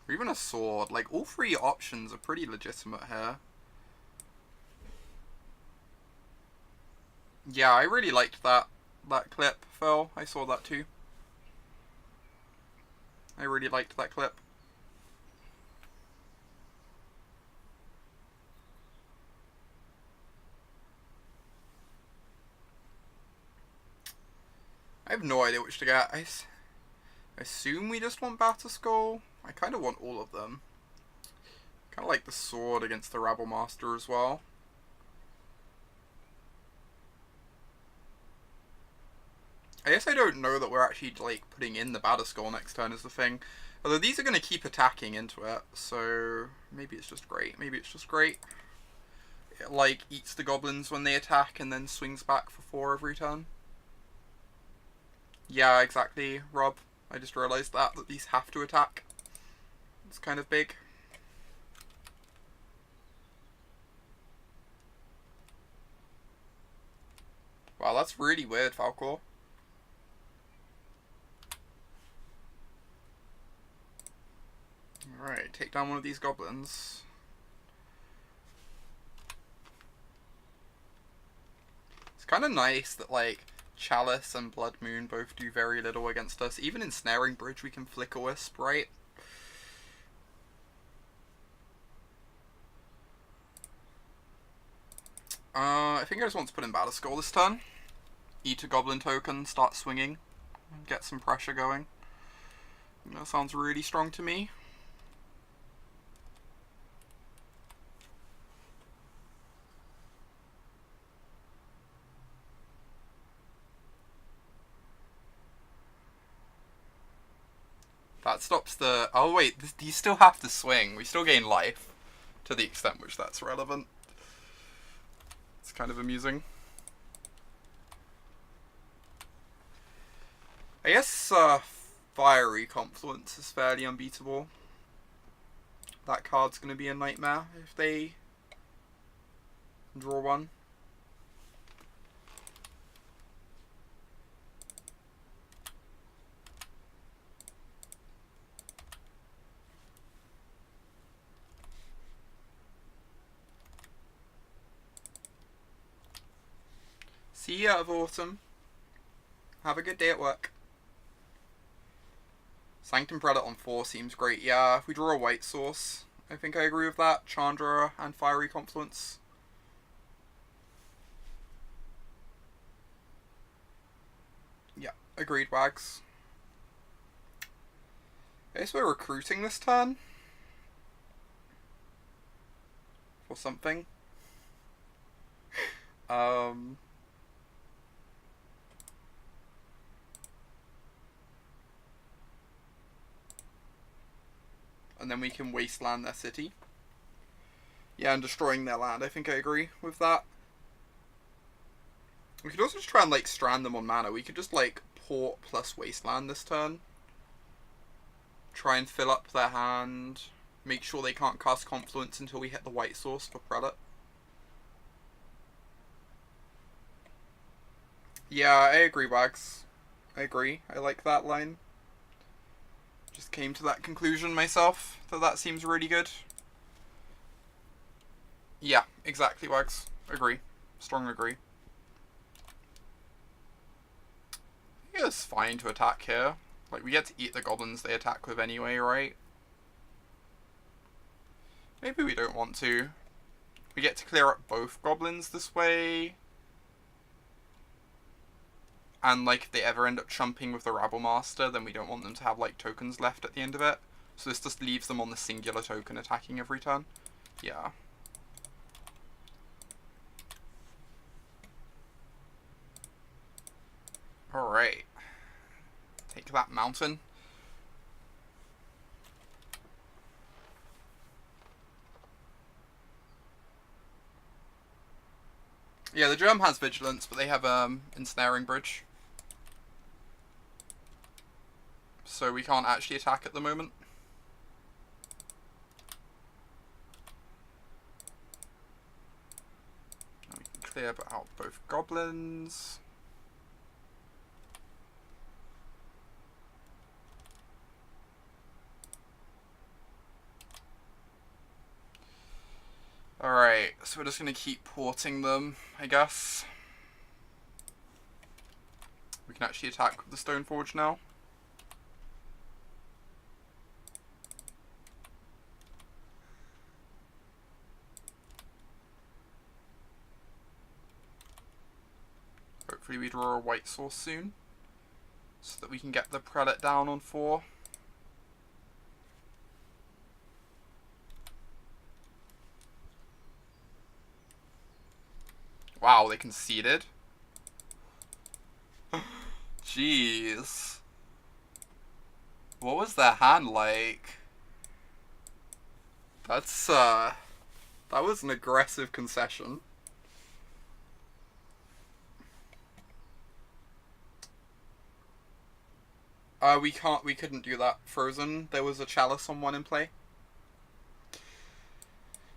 Or even a sword. Like, all 3 options are pretty legitimate here. Yeah, I really liked that clip, Phil. I saw that too. I really liked that clip. I have no idea which to get. I assume we just want Batterskull. I kind of want all of them. Kind of like the sword against the Rabble Master as well. I guess I don't know that we're actually like putting in the Batterskull next turn is the thing. Although these are going to keep attacking into it, so maybe it's just great. Maybe it's just great. It like eats the goblins when they attack and then swings back for 4 every turn. Yeah, exactly, Rob. I just realised that these have to attack. It's kind of big. Wow, that's really weird, Falcor. Alright, take down one of these goblins. It's kind of nice that, like, Chalice and Blood Moon both do very little against us. Even in Snaring Bridge we can Flickerwisp, right? I think I just want to put in Batterskull this turn. Eat a Goblin token, start swinging, get some pressure going. That sounds really strong to me. That stops the... Oh wait, these still have to swing. We still gain life, to the extent which that's relevant. It's kind of amusing. I guess Fiery Confluence is fairly unbeatable. That card's going to be a nightmare if they draw one. See you out of autumn. Have a good day at work. Sanctum Prelate on 4 seems great. Yeah, if we draw a white source, I think I agree with that. Chandra and Fiery Confluence. Yeah, agreed, Wags. I guess we're recruiting this turn. For something. And then we can Wasteland their city. Yeah, and destroying their land. I think I agree with that. We could also just try and, like, strand them on mana. We could just, like, Port plus Wasteland this turn. Try and fill up their hand. Make sure they can't cast Confluence until we hit the white source for Prelate. Yeah, I agree, Wags. I agree. I like that line. Just came to that conclusion myself, that seems really good. Yeah, exactly, Wags. Agree. Strong agree. Yeah, it's fine to attack here. Like, we get to eat the goblins they attack with anyway, right? Maybe we don't want to. We get to clear up both goblins this way. And, like, if they ever end up chumping with the Rabble Master, then we don't want them to have, like, tokens left at the end of it. So this just leaves them on the singular token attacking every turn. Yeah. Alright. Take that mountain. Yeah, the Germ has Vigilance, but they have Ensnaring Bridge. So we can't actually attack at the moment. And we can clear out both goblins. Alright, so we're just going to keep porting them, I guess. We can actually attack with the Stoneforge now. Hopefully we draw a white source soon, so that we can get the Prelate down on 4. Wow, they conceded? Jeez. What was their hand like? That's, that was an aggressive concession. We couldn't do that. Frozen. There was a Chalice on 1 in play.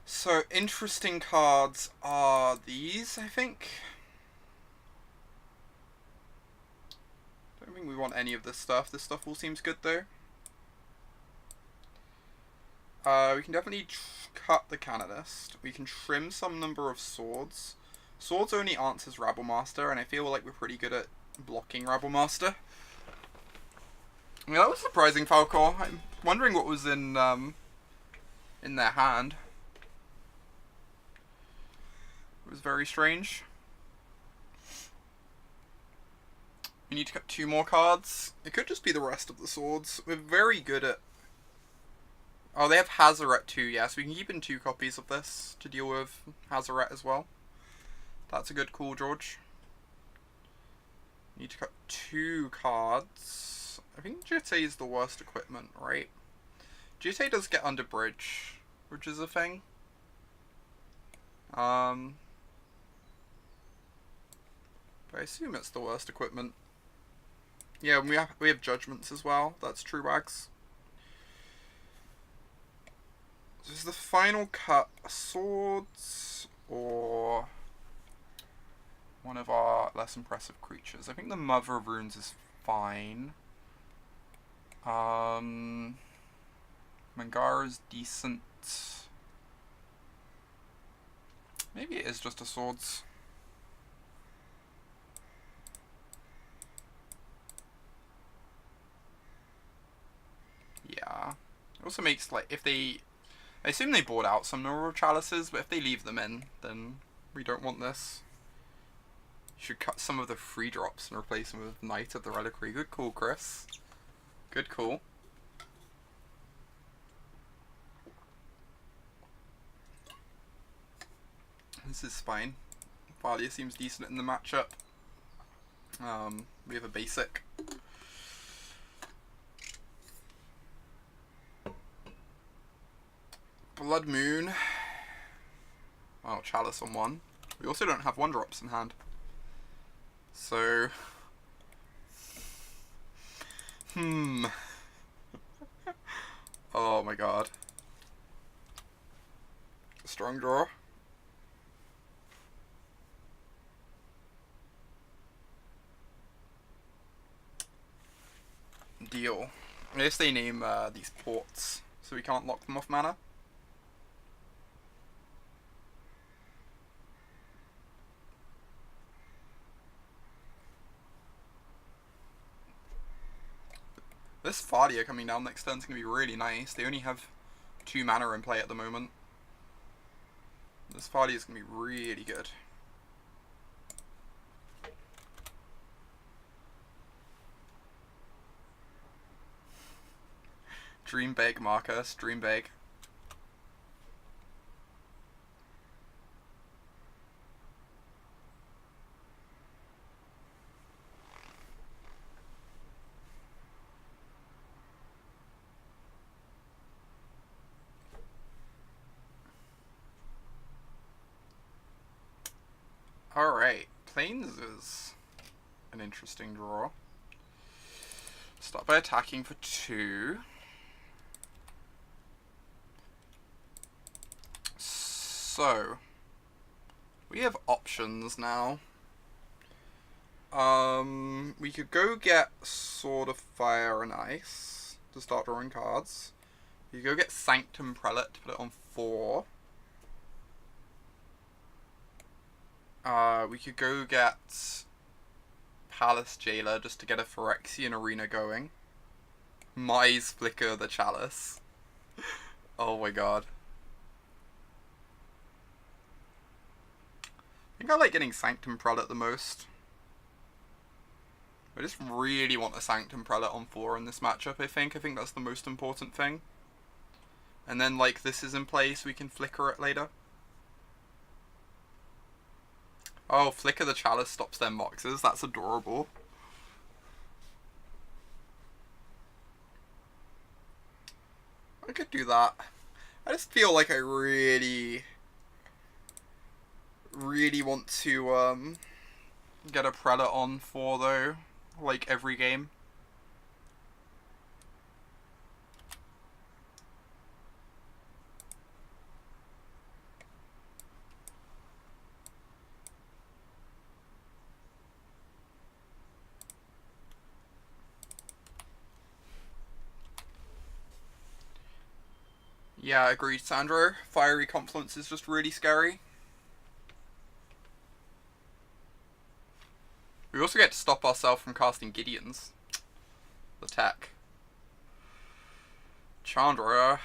So, interesting cards are these, I think. Don't think we want any of this stuff. This stuff all seems good, though. We can definitely cut the Canonist. We can trim some number of swords. Swords only answers Rabble Master, and I feel like we're pretty good at blocking Rabble Master. I mean, that was surprising, Falcor. I'm wondering what was in their hand. It was very strange. We need to cut 2 more cards. It could just be the rest of the swords. We're very good at... Oh, they have Hazaret too, yeah, so we can keep in 2 copies of this to deal with Hazaret as well. That's a good call, George. Need to cut 2 cards. I think Jitte is the worst equipment, right? Jitte does get under bridge, which is a thing. But I assume it's the worst equipment. Yeah, we have judgments as well. That's true, Wags. So is the final cut swords or one of our less impressive creatures? I think the Mother of Runes is fine. Mangara's decent. Maybe it is just a swords. Yeah. It also makes, like, if they... I assume they bought out some Neural Chalices, but if they leave them in, then we don't want this. You should cut some of the free drops and replace them with Knight of the Reliquary. Good call, Chris. Good call. This is fine. Thalia seems decent in the matchup. We have a basic. Blood Moon. Oh, Chalice on one. We also don't have 1-drops in hand. So... Oh my god. Strong draw. Deal. I guess they name these ports, so we can't lock them off mana. This Thalia coming down next turn is going to be really nice. They only have 2 mana in play at the moment. This Thalia is going to be really good. Dream big, Marcus. Dream big. Alright, Plains is an interesting draw. Start by attacking for 2. So, we have options now. We could go get Sword of Fire and Ice to start drawing cards. You go get Sanctum Prelate to put it on 4. We could go get Palace Jailer just to get a Phyrexian Arena going. Mize Flicker the Chalice. Oh my god. I think I like getting Sanctum Prelate the most. I just really want a Sanctum Prelate on 4 in this matchup, I think. I think that's the most important thing. And then, like, this is in place, we can flicker it later. Oh, Flicker the Chalice stops their Moxes. That's adorable. I could do that. I just feel like I really want to get a Prelate on 4 though, like every game. Yeah, agreed, Sandro. Fiery Confluence is just really scary. We also get to stop ourselves from casting Gideons. The tech. Chandra.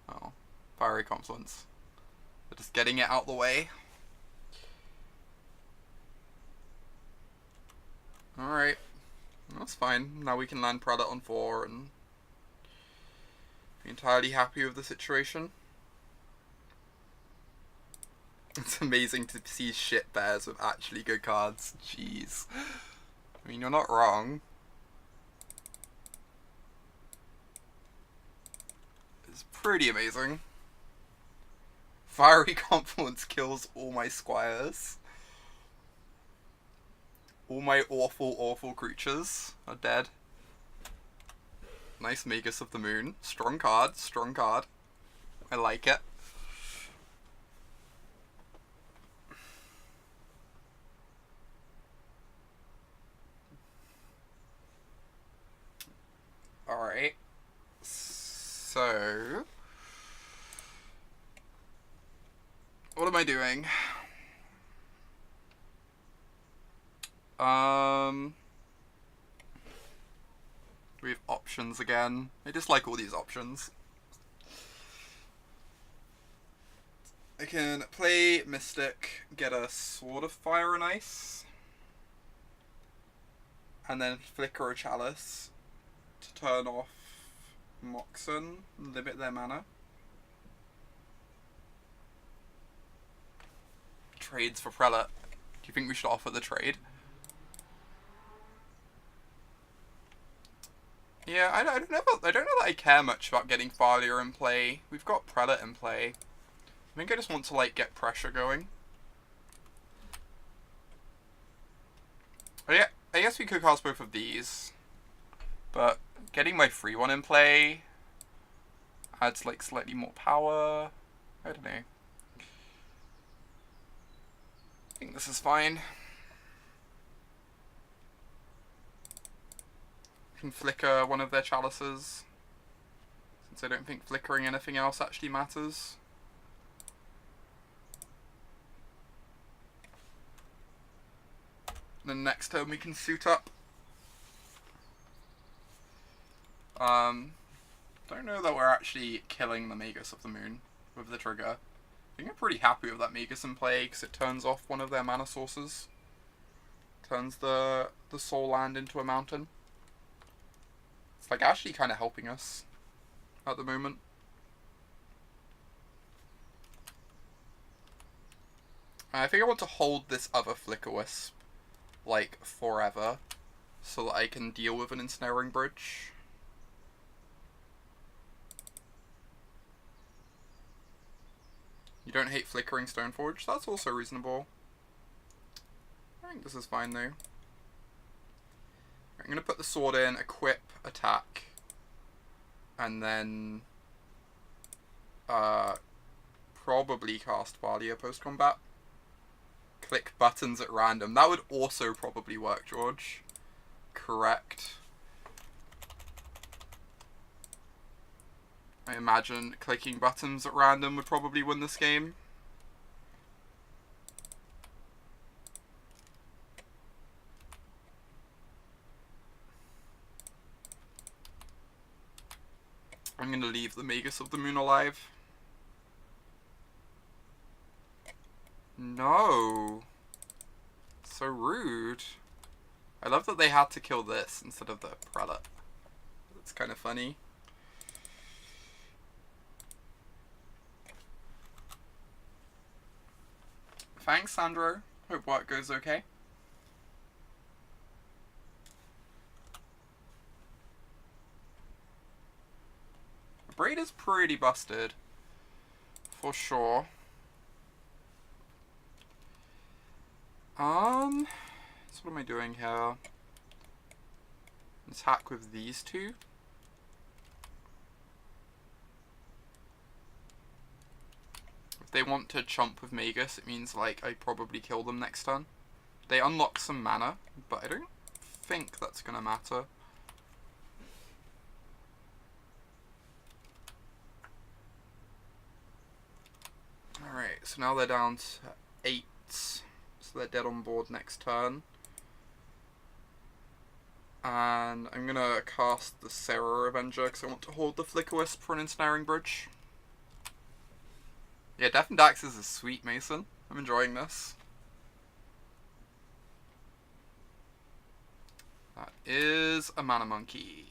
Oh, Fiery Confluence. We're just getting it out the way. Alright. That's fine. Now we can land Prelate on 4 and be entirely happy with the situation. It's amazing to see shit bears with actually good cards. Jeez. I mean, you're not wrong. It's pretty amazing. Fiery Confluence kills all my squires. All my awful, awful creatures are dead. Nice Magus of the Moon. Strong card, strong card. I like it. Alright. So... what am I doing? We have options again. I just like all these options. I can play Mystic, get a Sword of Fire and Ice, and then flicker a Chalice to turn off Moxen and limit their mana. Trades for Prelate. Do you think we should offer the trade? Yeah, I don't know that I care much about getting Thalia in play. We've got Prelate in play. I think I just want to, like, get pressure going. Oh, yeah, I guess we could cast both of these. But getting my free one in play adds, like, slightly more power. I don't know. I think this is fine. I can flicker one of their chalices, since I don't think flickering anything else actually matters. Then next turn we can suit up. Don't know that we're actually killing the Magus of the Moon with the trigger. I think I'm pretty happy with that Magus in play because it turns off one of their mana sources. Turns the soul land into a mountain. It's like actually kind of helping us at the moment. I think I want to hold this other Flickerwisp like forever so that I can deal with an ensnaring bridge. You don't hate flickering Stoneforge? That's also reasonable. I think this is fine though. I'm going to put the sword in, equip, attack, and then probably cast Thalia post-combat. Click buttons at random. That would also probably work, George. Correct. I imagine clicking buttons at random would probably win this game. I'm going to leave the Magus of the Moon alive. No. So rude. I love that they had to kill this instead of the Prelate. It's kind of funny. Thanks, Sandro. Hope work goes okay. The braid is pretty busted. For sure. So what am I doing here? Attack with these two. If they want to chomp with Magus, it means like I probably kill them next turn. They unlock some mana, but I don't think that's gonna matter. Alright, so now they're down to 8. So they're dead on board next turn. And I'm gonna cast the Serra Avenger because I want to hold the Flickerwisp for an ensnaring bridge. Yeah, Death and Daxes is sweet, Mason. I'm enjoying this. That is a Mana Monkey.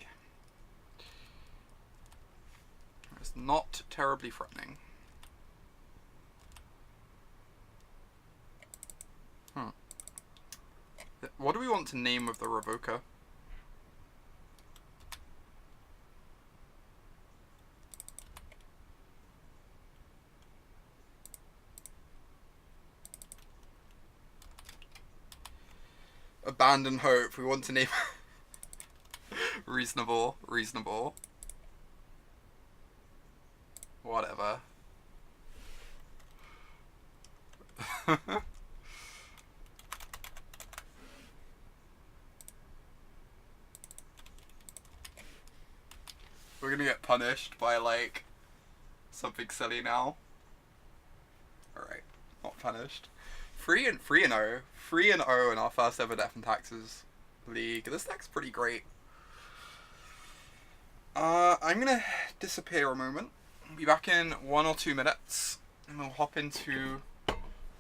It's not terribly threatening. What do we want to name with the Revoker? Abandon hope. We want to name reasonable. Whatever. We're gonna get punished by like something silly now. Alright, not punished. 3-0. 3-0 in our first ever Death and Taxes league. This deck's pretty great. I'm gonna disappear a moment. I'll be back in 1 or 2 minutes, and we'll hop into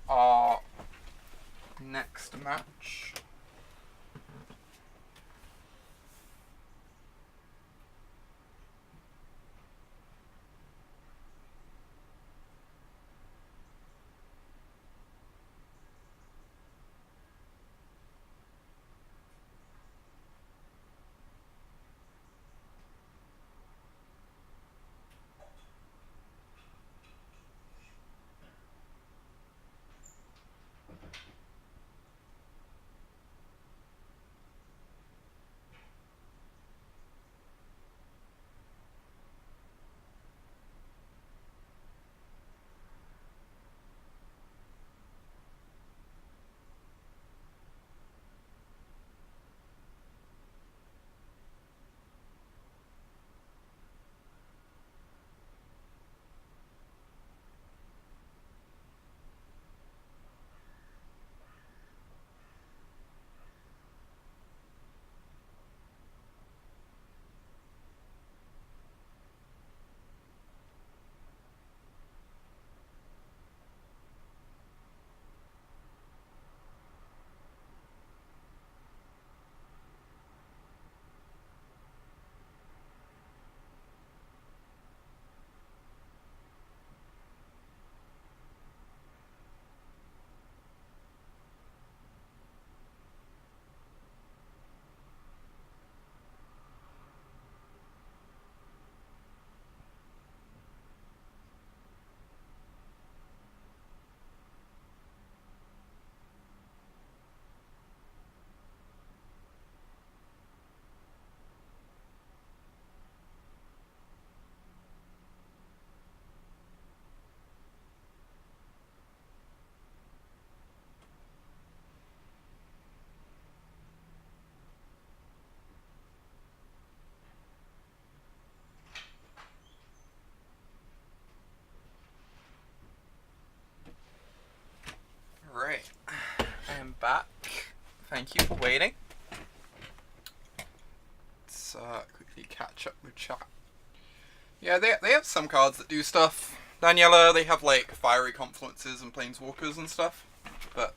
our next match. Right, I am back. Thank you for waiting. Let's quickly catch up with chat. Yeah, they have some cards that do stuff. Daniela, they have like fiery confluences and planeswalkers and stuff, but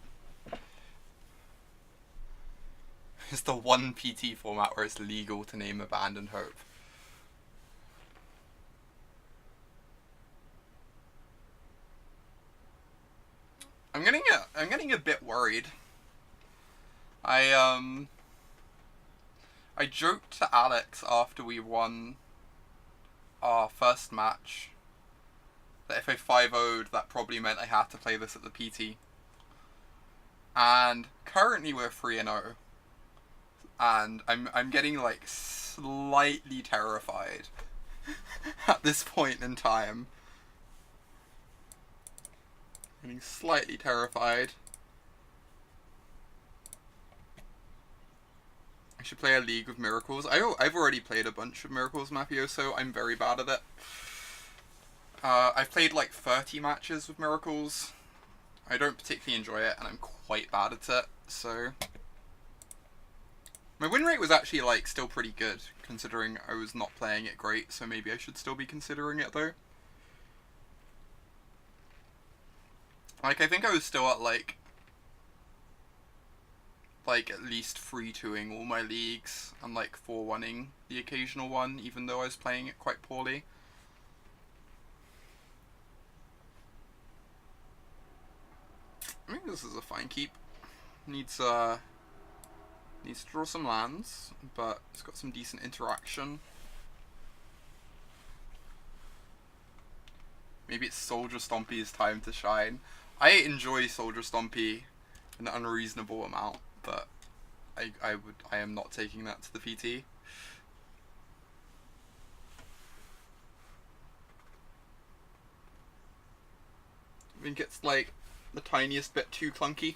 it's the one PT format where it's legal to name Abandoned Hope. I'm getting a bit worried. I joked to Alex after we won our first match that if I 5-0'd, that probably meant I had to play this at the PT. And currently we're 3-0. And I'm getting like slightly terrified at this point in time. Getting slightly terrified. I should play a League of Miracles. I've already played a bunch of Miracles Mafioso. I'm very bad at it. I've played like 30 matches with Miracles. I don't particularly enjoy it, and I'm quite bad at it, so... My win rate was actually like still pretty good, considering I was not playing it great, so maybe I should still be considering it though. Like, I think I was still at like at least 3-2ing all my leagues and like 4-1ing the occasional one, even though I was playing it quite poorly. I think this is a fine keep. Needs to draw some lands, but it's got some decent interaction. Maybe it's Soldier Stompy's time to shine. I enjoy Soldier Stompy an unreasonable amount, but I am not taking that to the PT. I think it's like the tiniest bit too clunky.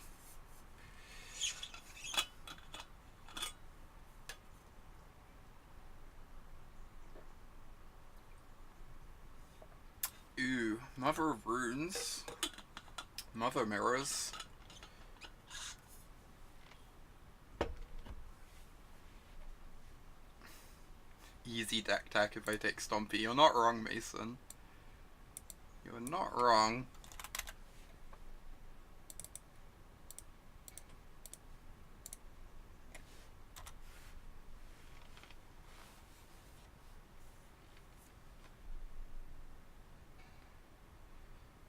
Ooh, Mother of Runes. Mother Mirrors. Easy deck tech if I take Stompy. You're not wrong, Mason. You're not wrong.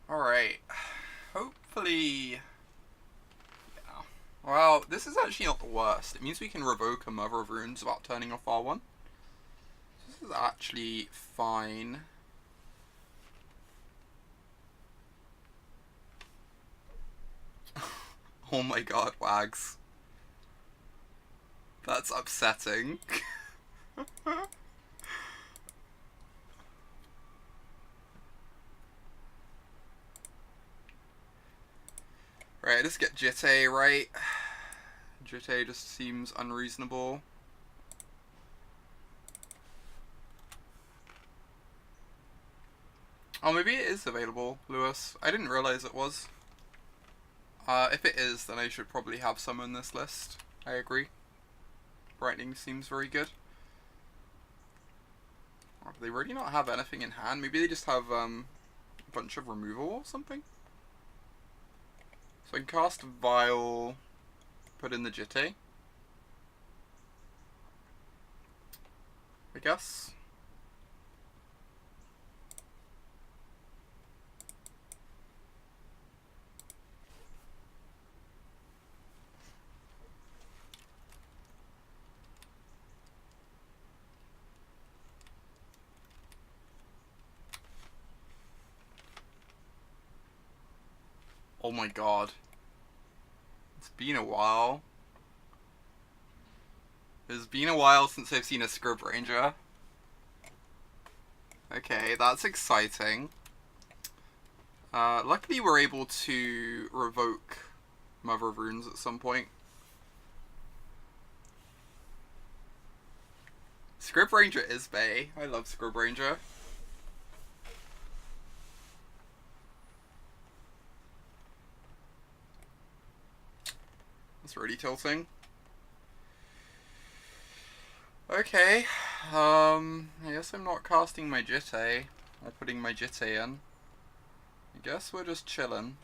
Alright. Hopefully... yeah. Well, this is actually not the worst. It means we can revoke a Mother of Runes without turning off R1. This is actually fine. Oh my god, Wags. That's upsetting. Right, let's get Jitte right. Jitte just seems unreasonable. Oh, maybe it is available, Lewis. I didn't realize it was. If it is, then I should probably have some in this list. I agree. Brightening seems very good. Oh, do they really not have anything in hand? Maybe they just have a bunch of removal or something? So I can cast Vial, put in the Jitte, I guess. Oh my god. It's been a while. It's been a while since I've seen a Scrub Ranger. Okay, that's exciting. Luckily we're able to revoke Mother of Runes at some point. Scrub Ranger is bae. I love Scrub Ranger. It's really tilting. Okay, I guess I'm not casting my Jitte, or putting my Jitte in. I guess we're just chilling.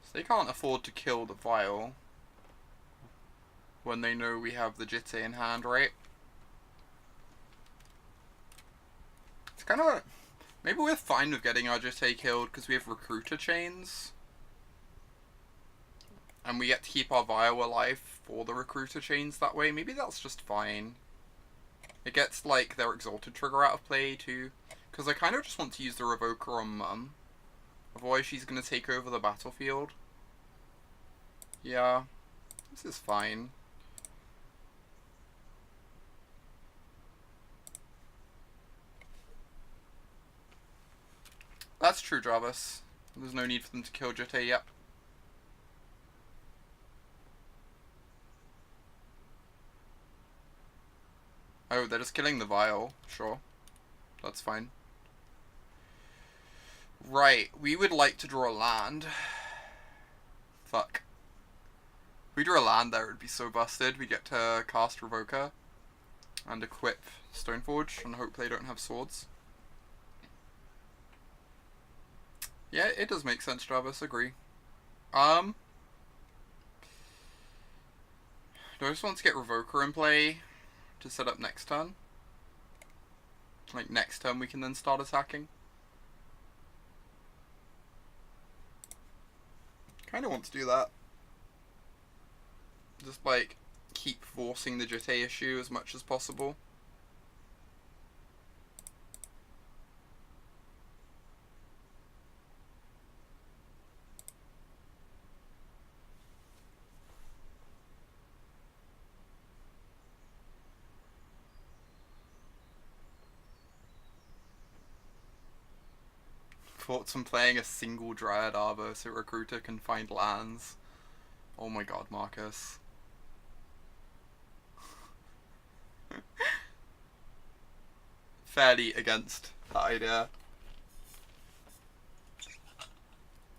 So they can't afford to kill the Vial when they know we have the Jitte in hand, right? It's kind of... maybe we're fine with getting our Jitte killed because we have Recruiter Chains. And we get to keep our Vial alive for the Recruiter Chains that way. Maybe that's just fine. It gets, like, their Exalted trigger out of play, too. Because I kind of just want to use the Revoker on Mum. Otherwise she's going to take over the battlefield. Yeah. This is fine. That's true, Jarvis. There's no need for them to kill Jitte yet. Oh, they're just killing the Vial. Sure. That's fine. Right, we would like to draw a land. Fuck. If we drew a land there, it would be so busted. We get to cast Revoker and equip Stoneforge and hope they don't have swords. Yeah, it does make sense, Jarvis. Agree. Do I just want to get Revoker in play to set up next turn? Like, next turn we can then start attacking? Kinda want to do that. Just, like, keep forcing the Jitte issue as much as possible. thoughts on playing a single Dryad Arbor so Recruiter can find lands? Oh my god, Marcus. Fairly against that idea.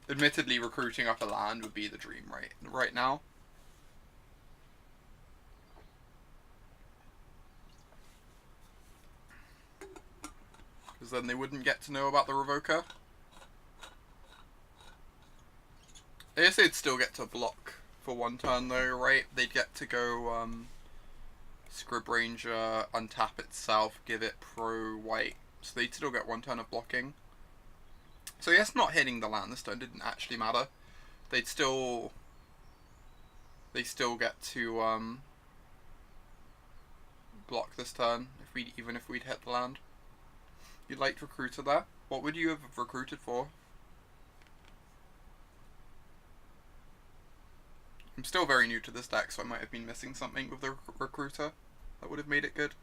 Admittedly, recruiting up a land would be the dream right now. Because then they wouldn't get to know about the Revoker. I guess they'd still get to block for one turn though, right? They'd get to go Scrib Ranger, untap itself, give it pro white. So they'd still get one turn of blocking. So yes, not hitting the land this turn didn't actually matter. They still get to block this turn even if we'd hit the land. You liked Recruiter there? What would you have recruited for? I'm still very new to this deck, so I might have been missing something with the Recruiter that would have made it good.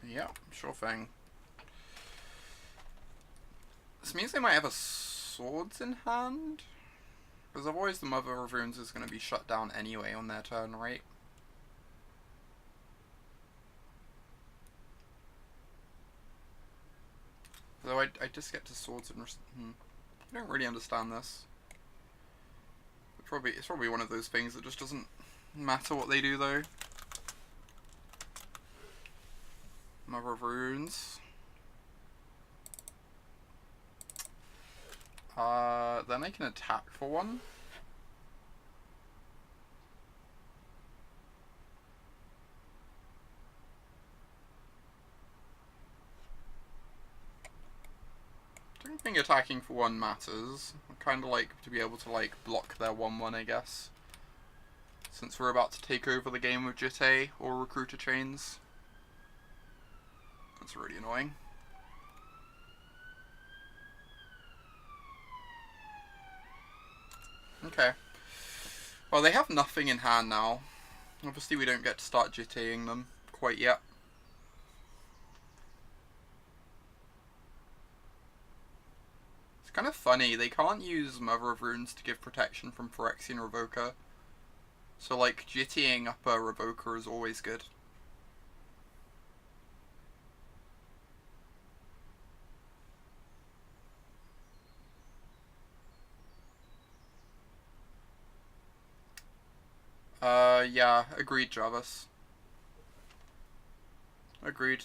Yeah, sure thing. This means they might have a swords in hand? Because otherwise the Mother of Runes is going to be shut down anyway on their turn, right? Though I just get to swords and... I don't really understand this. It's probably one of those things that just doesn't matter what they do though. Mother of Runes. Then I can attack for one. I don't think attacking for one matters. I kind of like to be able to like block their 1/1, I guess. Since we're about to take over the game with Jitte or Recruiter Chains. That's really annoying. Okay. Well, they have nothing in hand now. Obviously, we don't get to start Jitteing them quite yet. It's kind of funny. They can't use Mother of Runes to give protection from Phyrexian Revoker. So, like, Jitteing up a Revoker is always good. Yeah, agreed, Jarvis. Agreed.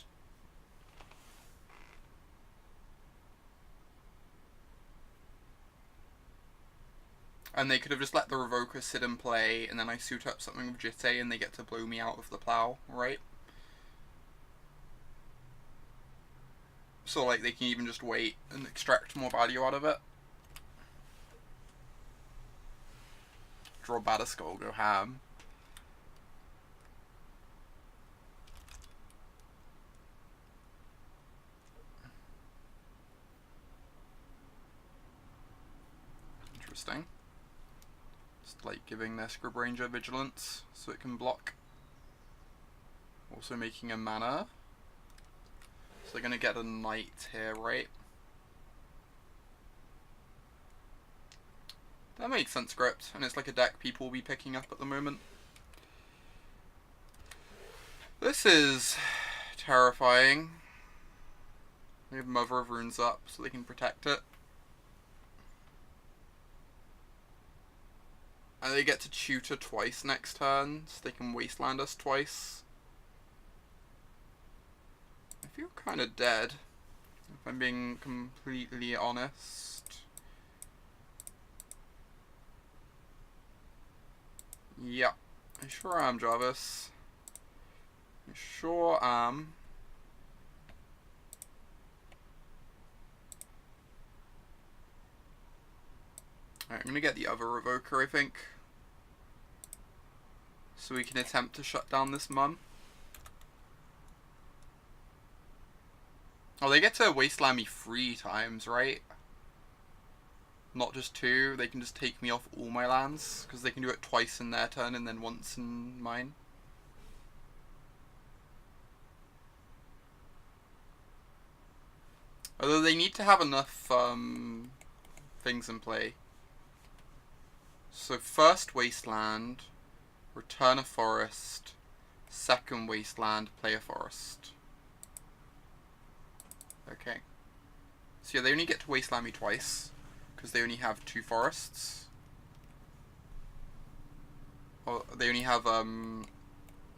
And they could have just let the Revoker sit and play, and then I suit up something with Jitte, and they get to blow me out of the plow, right? So, like, they can even just wait and extract more value out of it. Draw Batterskull, go ham. Interesting. Just like giving their Scrib Ranger vigilance so it can block. Also making a mana. So they're gonna get a knight here, right? That makes sense, Script, and it's like a deck people will be picking up at the moment. This is terrifying. They have Mother of Runes up so they can protect it. And they get to tutor twice next turn, so they can Wasteland us twice. I feel kind of dead, if I'm being completely honest. Yeah, I sure am, Jarvis. I sure am. Alright, I'm gonna get the other Revoker, I think. So we can attempt to shut down this mum. Oh, they get to Wasteland me 3 times, right? not just 2, they can just take me off all my lands, because they can do it twice in their turn and then once in mine. Although they need to have enough things in play. So first Wasteland, return a forest, second Wasteland, play a forest. Okay. So yeah, they only get to Wasteland me twice, because they only have 2 forests. Or they only have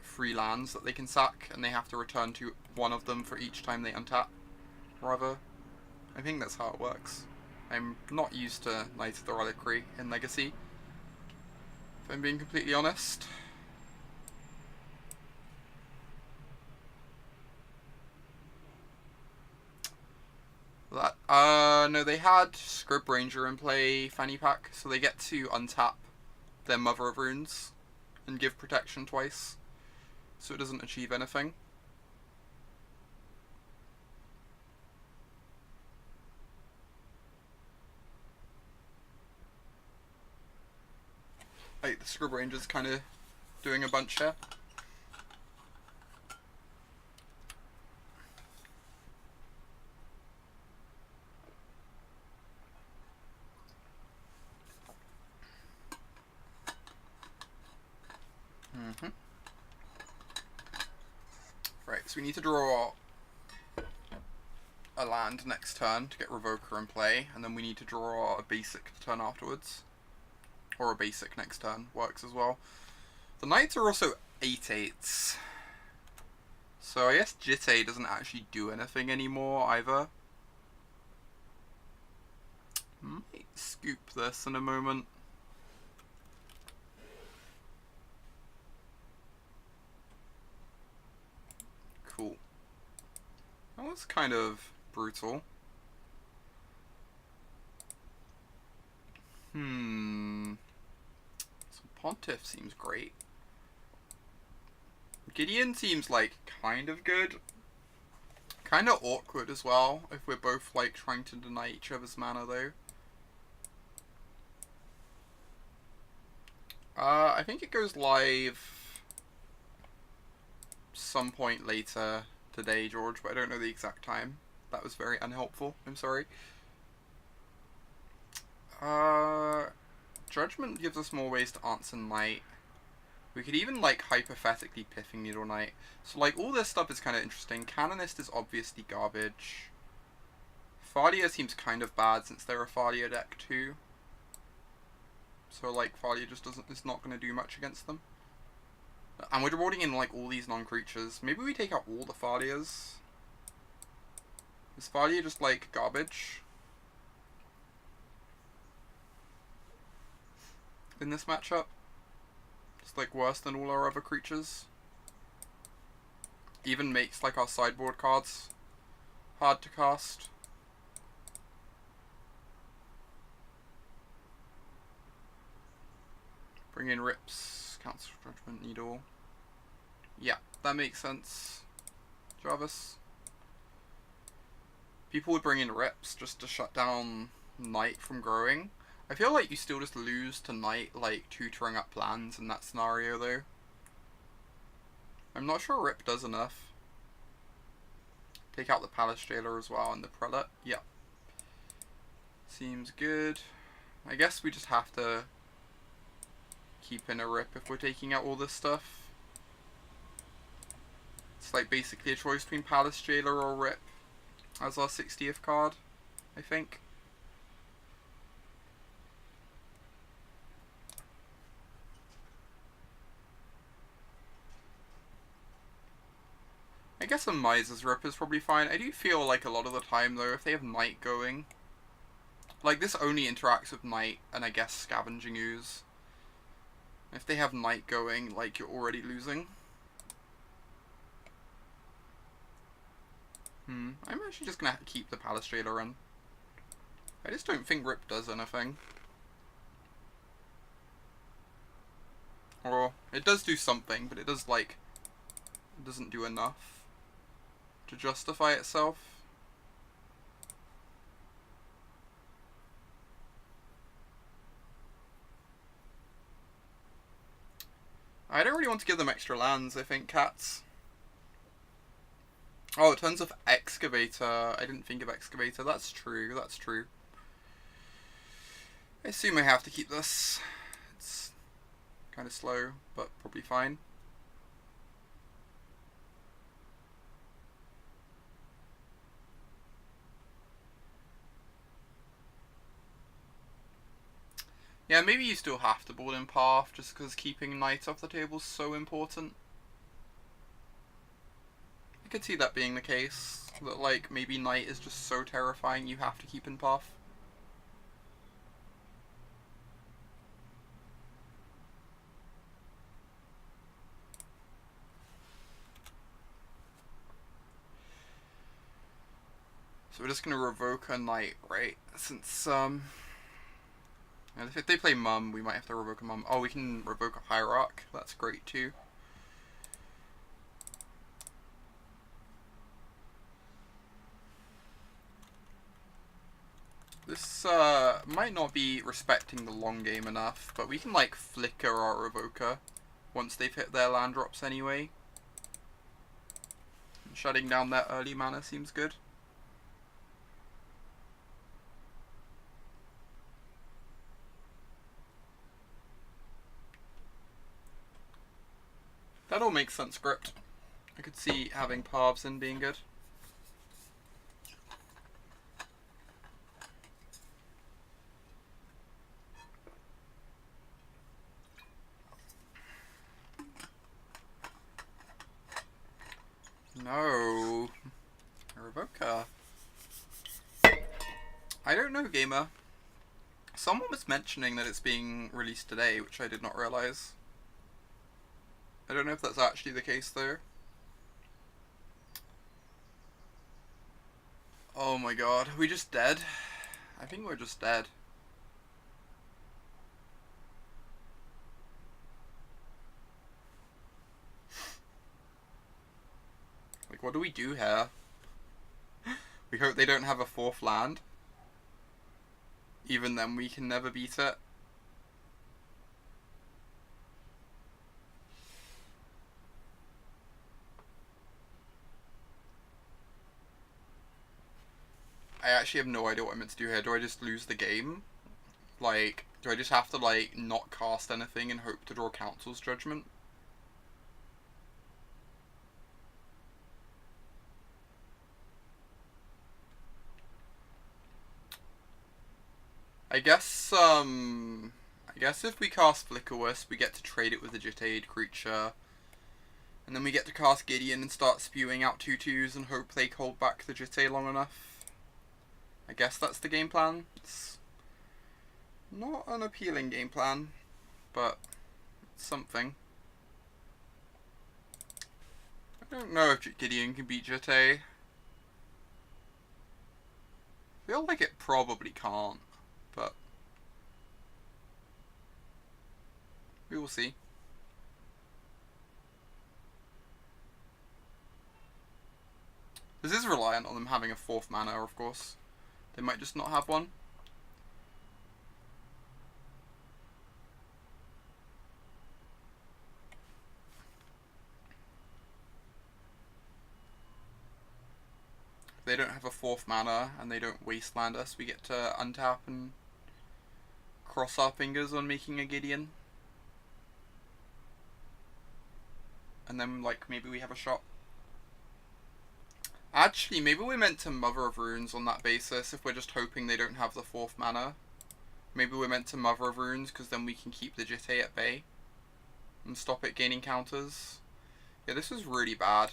3 lands that they can sack, and they have to return to one of them for each time they untap. Rather, I think that's how it works. I'm not used to Knights of the Reliquary in Legacy, if I'm being completely honest. No, they had Scrib Ranger in play fanny pack, so they get to untap their Mother of Runes and give protection twice, so it doesn't achieve anything. Like, the Scrib Ranger's kind of doing a bunch here. Right, so we need to draw a land next turn to get Revoker in play, and then we need to draw a basic the turn afterwards. Or a basic next turn works as well. The Knights are also 8/8s. So I guess Jitte doesn't actually do anything anymore either. Might scoop this in a moment. Cool. That was kind of brutal. So Pontiff seems great. Gideon seems like kind of good. Kind of awkward as well, if we're both like trying to deny each other's mana though. I think it goes live some point later today, George, but I don't know the exact time. That was very unhelpful. I'm sorry. Judgment gives us more ways to answer Knight. We could even, like, hypothetically Pithing Needle Knight. So, like, all this stuff is kind of interesting. Canonist is obviously garbage. Thalia seems kind of bad since they're a Thalia deck too. So, like, Thalia just is not going to do much against them. And we're rolling in, like, all these non-creatures. Maybe we take out all the Thalias. Is Thalia just, like, garbage in this matchup? It's like worse than all our other creatures. Even makes like our sideboard cards hard to cast. Bring in Rips, Council Judgment Needle. Yeah, that makes sense. Jarvis. People would bring in Rips just to shut down Knight from growing. I feel like you still just lose to Knight, like, tutoring up lands in that scenario, though. I'm not sure Rip does enough. Take out the Palace Jailer as well, and the Prelate. Yeah. Seems good. I guess we just have to keep in a Rip if we're taking out all this stuff. It's like basically a choice between Palace Jailer or Rip as our 60th card, I think. I guess a Miser's Rip is probably fine. I do feel like a lot of the time though, if they have Knight going, like this only interacts with Knight and I guess Scavenging Ooze. If they have Knight going, like you're already losing. I'm actually just gonna have to keep the Palace Jailer in. I just don't think Rip does anything. Or, it does do something, but it does like, it doesn't do enough to justify itself. really want to give them extra lands, I think, cats. Oh, it turns off Excavator. I didn't think of Excavator. That's true, that's true. I assume I have to keep this. It's kind of slow, but probably fine. Yeah, maybe you still have to board in Path, just because keeping Knight off the table is so important. I could see that being the case, that like, maybe Knight is just so terrifying you have to keep in Path. So we're just gonna revoke a Knight, right? Since, and if they play Mum, we might have to revoke a Mum. Oh, we can revoke a Hierarch. That's great too. This might not be respecting the long game enough, but we can like flicker our Revoker once they've hit their land drops anyway. And shutting down their early mana seems good. That all makes sense, script. I could see having Paths in being good. No. Revoker. I don't know, gamer. Someone was mentioning that it's being released today, which I did not realize. I don't know if that's actually the case, though. Oh my god, are we just dead? I think we're just dead. Like, what do we do here? We hope they don't have a fourth land. Even then, we can never beat it. I actually have no idea what I'm meant to do here. Do I just lose the game? Like, do I just have to, like, not cast anything and hope to draw Council's Judgment? I guess if we cast Flickerwisp, we get to trade it with a Jitte creature. And then we get to cast Gideon and start spewing out 2/2s and hope they hold back the Jitte long enough. I guess that's the game plan. It's not an appealing game plan, but it's something. I don't know if Gideon can beat Jitte. I feel like it probably can't, but we will see. This is reliant on them having a fourth mana, of course. They might just not have one. If they don't have a fourth mana and they don't Wasteland us, we get to untap and cross our fingers on making a Gideon. And then, like, maybe we have a shot. Actually, maybe we're meant to Mother of Runes on that basis, if we're just hoping they don't have the fourth mana. Maybe we're meant to Mother of Runes, because then we can keep the Jitte at bay. And stop it gaining counters. Yeah, this was really bad.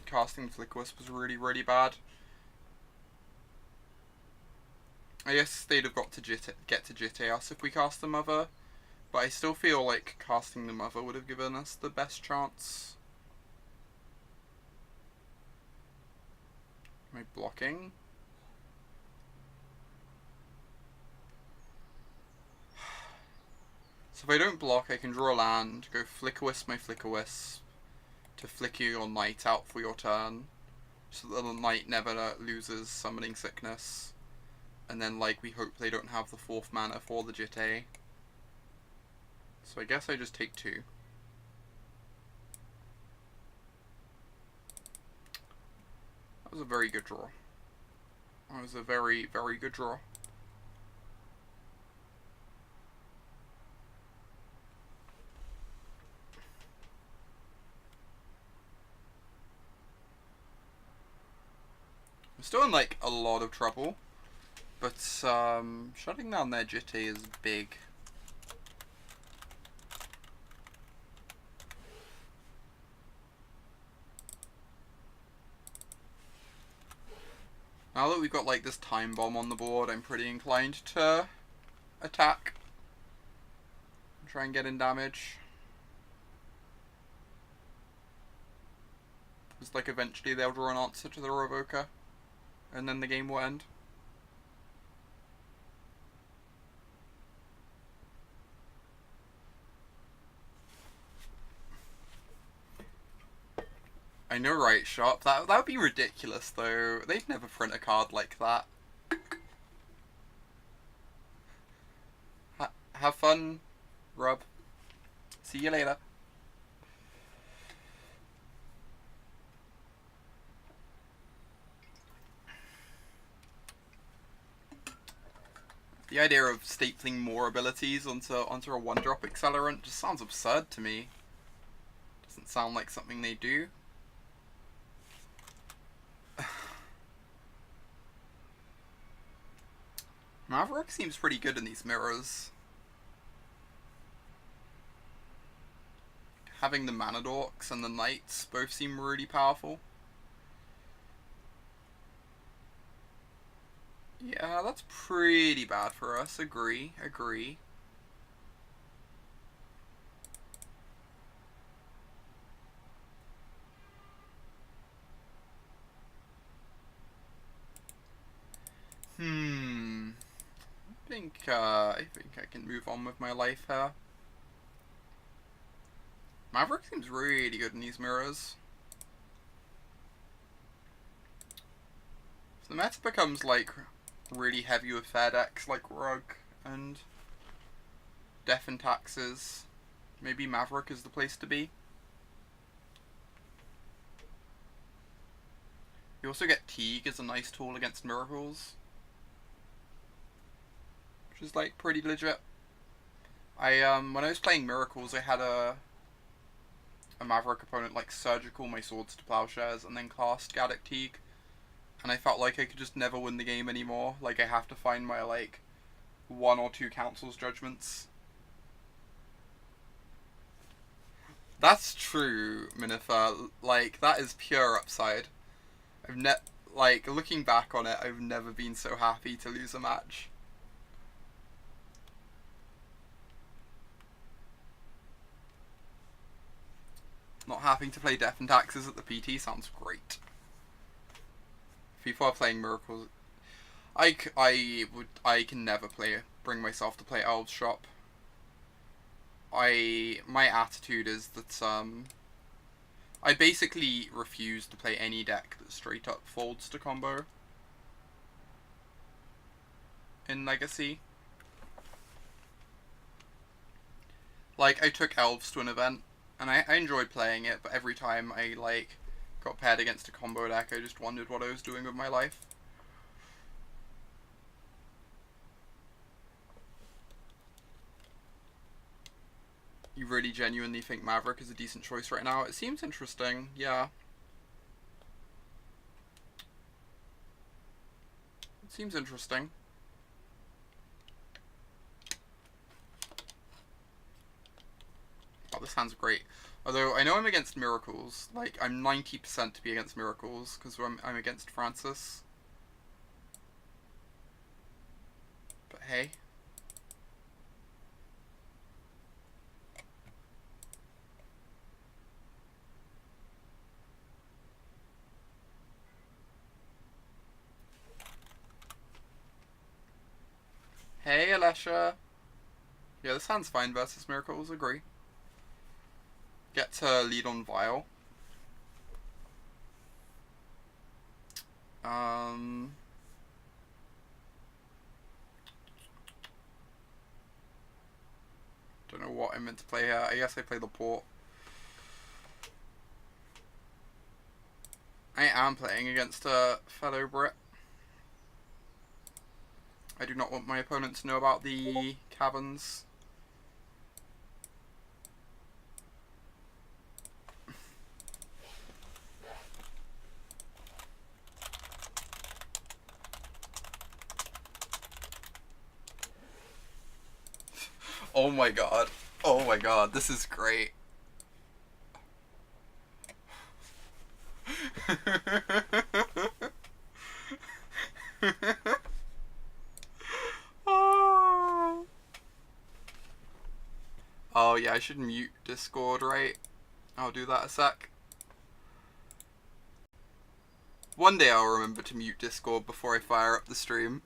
Casting Flickerwisp was really, really bad. I guess they'd have got to get to Jitte us if we cast the Mother. But I still feel like casting the Mother would have given us the best chance. Am I blocking? So if I don't block, I can draw a land, go Flickerwisp my Flickerwisp, to flicker your Knight out for your turn, so that the Knight never loses Summoning Sickness. And then, like, we hope they don't have the fourth mana for the Jitte. So I guess I just take 2. That was a very good draw. That was a very, very good draw. I'm still in like a lot of trouble, but shutting down their Jitte is big. Now that we've got like this time bomb on the board, I'm pretty inclined to attack. Try and get in damage. It's like eventually they'll draw an answer to the Revoker, and then the game will end. I know, right, Shop? That would be ridiculous, though. They'd never print a card like that. Have fun, Rob. See you later. The idea of stapling more abilities onto a 1-drop accelerant just sounds absurd to me. Doesn't sound like something they do. Maverick seems pretty good in these mirrors. Having the Mana Dorks and the Knights both seem really powerful. Yeah, that's pretty bad for us. Agree. I think I can move on with my life here. Maverick seems really good in these mirrors. If the meta becomes like really heavy with fair decks like Rug and Death and Taxes, maybe Maverick is the place to be. You also get Teague as a nice tool against Miracles, which is like pretty legit. When I was playing Miracles, I had a Maverick opponent like Surgical my swords to Plowshares and then cast Gaddock Teague, and I felt like I could just never win the game anymore. Like I have to find my like 1 or 2 Council's Judgments. That's true, Minifer. Like that is pure upside. Like looking back on it, I've never been so happy to lose a match. Not having to play Death and Taxes at the PT sounds great. If people are playing Miracles, I can never bring myself to play Elves Shop. My attitude is that I basically refuse to play any deck that straight up folds to combo in Legacy. Like, I took Elves to an event, and I enjoyed playing it, but every time I, like, got paired against a combo deck, I just wondered what I was doing with my life. You really genuinely think Maverick is a decent choice right now? It seems interesting, yeah. It seems interesting. Oh, this hand's great. Although, I know I'm against Miracles. Like, I'm 90% to be against Miracles, because I'm against Francis. But hey. Hey, Alesha. Yeah, this hand's fine versus Miracles, agree. Get to lead on Vial. Don't know what I meant to play here. I guess I play the Port. I am playing against a fellow Brit. I do not want my opponent to know about the caverns. Oh my god. Oh my god, this is great. Oh yeah, I should mute Discord, right? I'll do that a sec. One day I'll remember to mute Discord before I fire up the stream.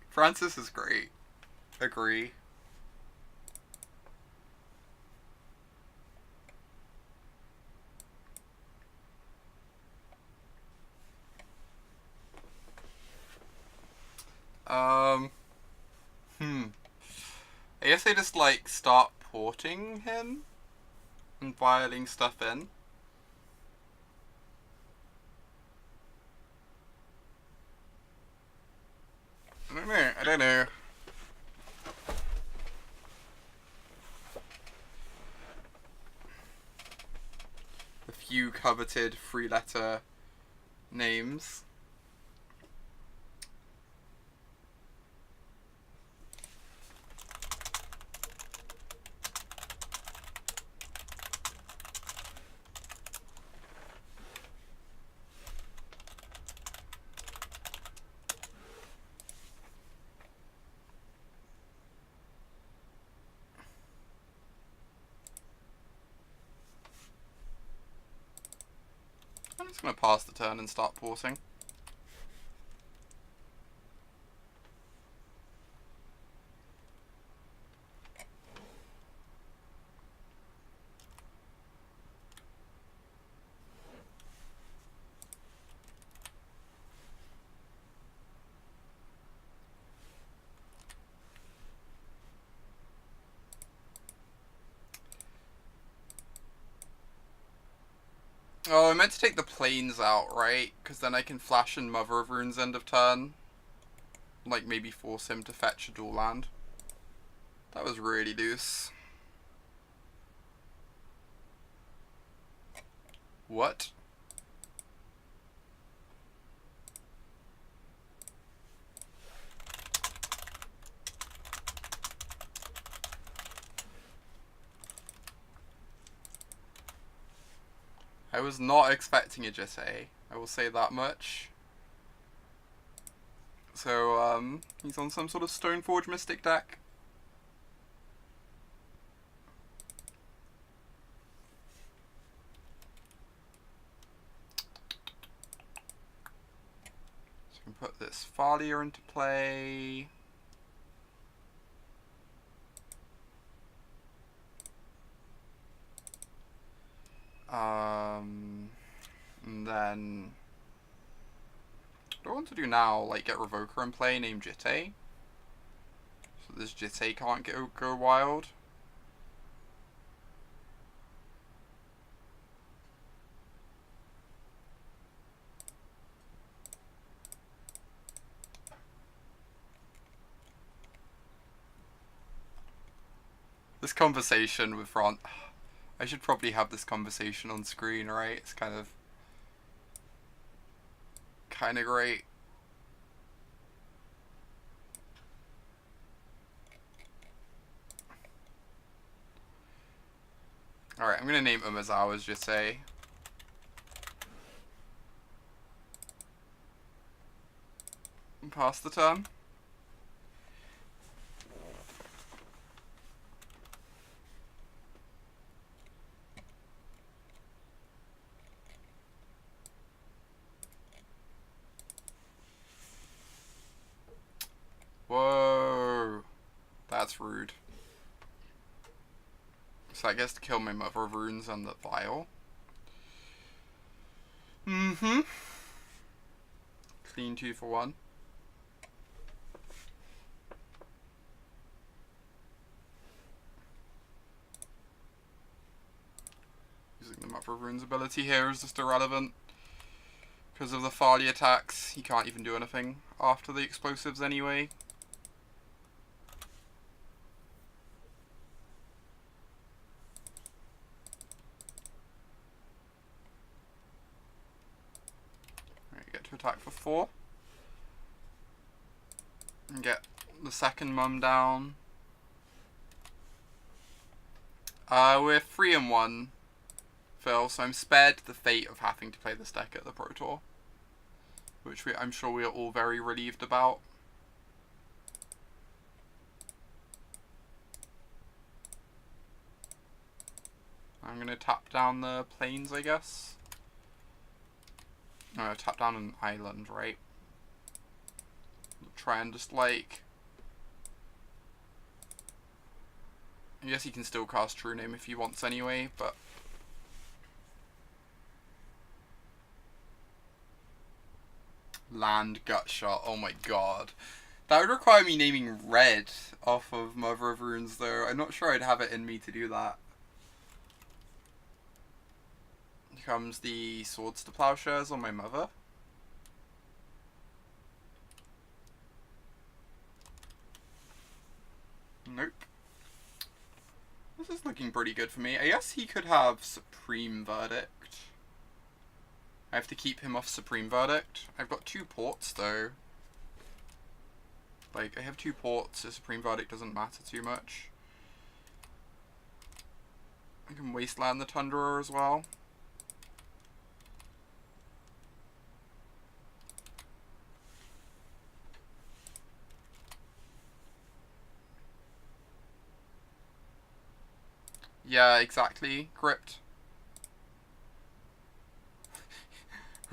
Francis is great. Agree. I guess I just like start porting him and filing stuff in. I don't know. The few coveted 3-letter names. I'm just going to pass the turn and start porting. Oh, I meant to take the planes out, right? Because then I can flash in Mother of Runes end of turn. Like, maybe force him to fetch a dual land. That was really loose. What? I was not expecting a Jitte, I will say that much. So, he's on some sort of Stoneforge Mystic deck. So we can put this Thalia into play. And then what do I want to do now? Like get Revoker in play, name Jitte. So this Jitte can't go wild. This conversation with Ron. I should probably have this conversation on screen, right? It's kind of great. Alright, I'm gonna name Umezawa's Jitte. And pass the turn. Whoa. rude. So I guess to kill my Mother of Runes and the Vial. Clean 2 for 1. Using the Mother of Runes ability here is just irrelevant. Because of the Thalia attacks, he can't even do anything after the explosives anyway. Alright, get to attack for 4. And get the second mum down. We're 3-1. Phil, so I'm spared the fate of having to play this deck at the Pro Tour, which I'm sure we are all very relieved about. I'm going to tap down the plains, I guess. No, tap down an island, right? Try and just like... I guess he can still cast True Name if he wants anyway, but... Land Gut Shot, oh my god. That would require me naming red off of Mother of Runes though. I'm not sure I'd have it in me to do that. Here comes the Swords to Plowshares on my Mother. Nope. This is looking pretty good for me. I guess he could have Supreme Verdict. I have to keep him off Supreme Verdict. I've got 2 ports though. Like, I have 2 ports, so Supreme Verdict doesn't matter too much. I can Wasteland the Tundra as well. Yeah, exactly. Gripped.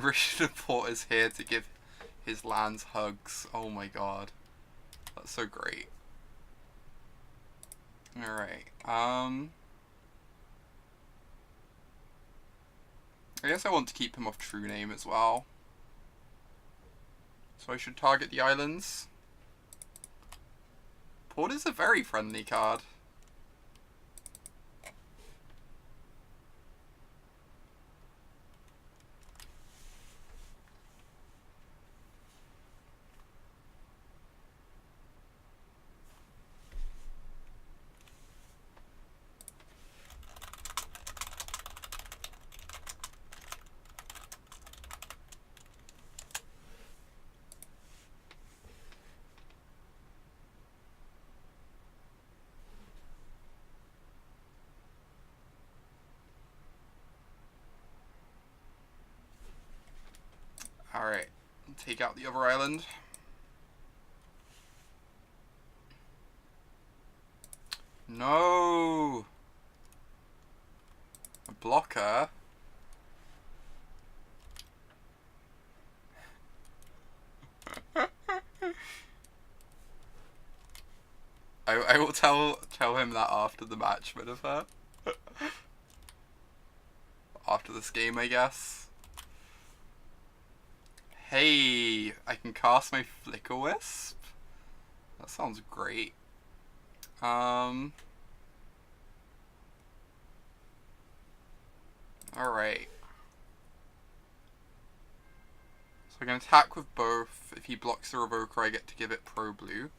Rishadan Port is here to give his lands hugs. Oh my god. That's so great. Alright. I guess I want to keep him off True Name as well. So I should target the islands. Port is a very friendly card. Alright, take out the other island. No! A blocker? I will tell him that after the match, Minifer. After this game, I guess. Hey, I can cast my Flickerwisp? That sounds great. Alright. So I can attack with both. If he blocks the Revoker, I get to give it Pro Blue.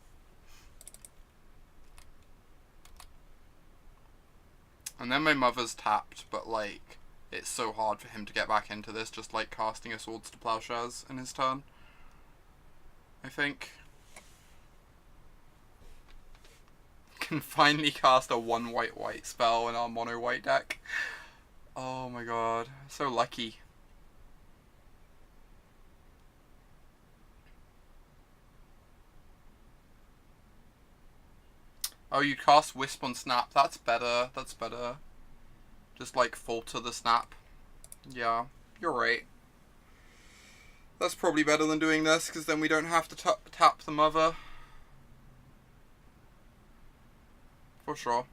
And then my Mother's tapped, but like... It's so hard for him to get back into this, just like casting a Swords to Plowshares in his turn. I think. Can finally cast a 1 white spell in our mono white deck. Oh my god, so lucky. Oh, you cast Wisp on Snap. That's better. That's better. Just like falter the snap. Yeah, you're right. That's probably better than doing this, because then we don't have to tap the Mother. for sure.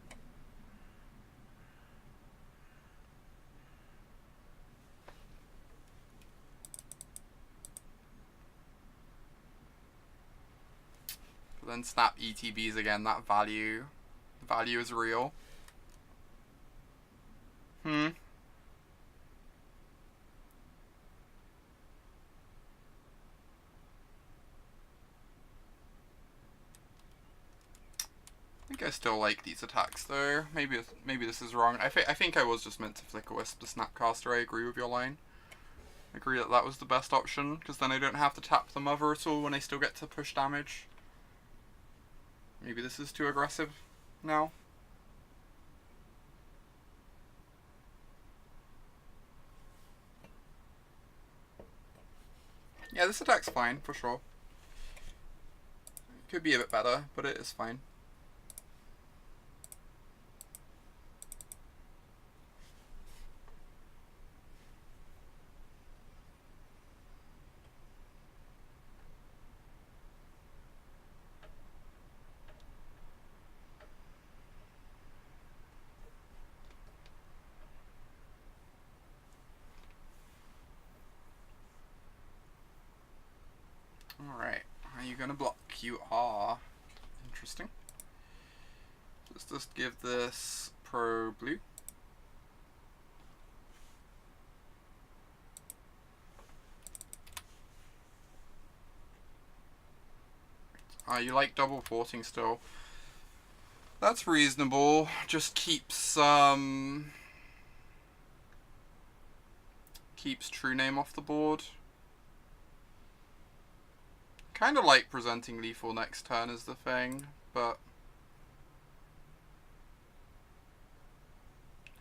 But then snap ETBs again, that value is real. I think I still like these attacks though. Maybe this is wrong. I think I was just meant to Flickerwisp the Snapcaster. I agree with your line. I agree that was the best option, because then I don't have to tap the Mother at all when I still get to push damage. Maybe this is too aggressive now. Yeah, this attack's fine, for sure. It could be a bit better, but it is fine. Alright, are you gonna block? You are. Interesting. Let's just give this pro blue. You like double porting still. That's reasonable. Just keeps True Name off the board. Kind of like presenting lethal next turn is the thing, but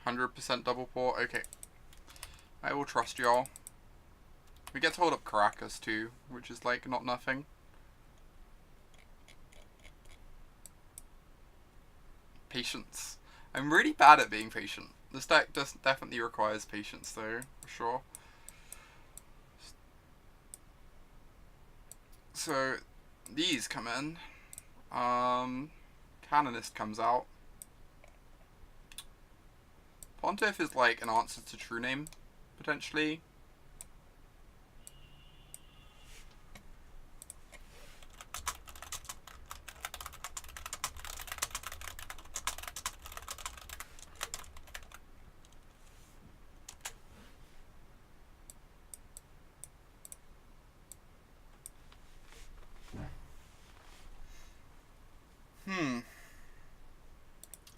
100% double port. Okay, I will trust y'all. We get to hold up Karakas too, which is like not nothing. Patience. I'm really bad at being patient. This deck definitely requires patience though, for sure. So these come in. Canonist comes out. Pontiff is like an answer to True Name, potentially.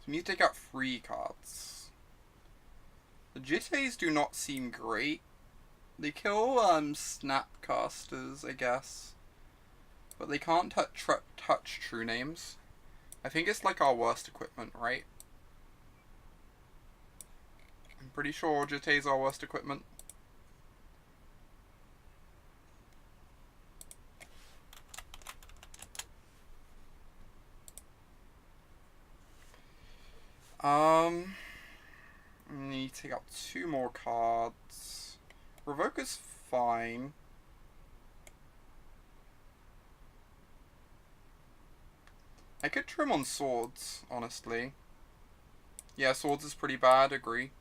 So we need to take out 3 cards. The Jittes do not seem great. They kill Snapcasters, I guess. But they can't touch True Names. I think it's like our worst equipment, right? I'm pretty sure Jitte's our worst equipment. I need to take out 2 more cards. Revoker's fine. I could trim on swords, honestly. Yeah, swords is pretty bad, agree.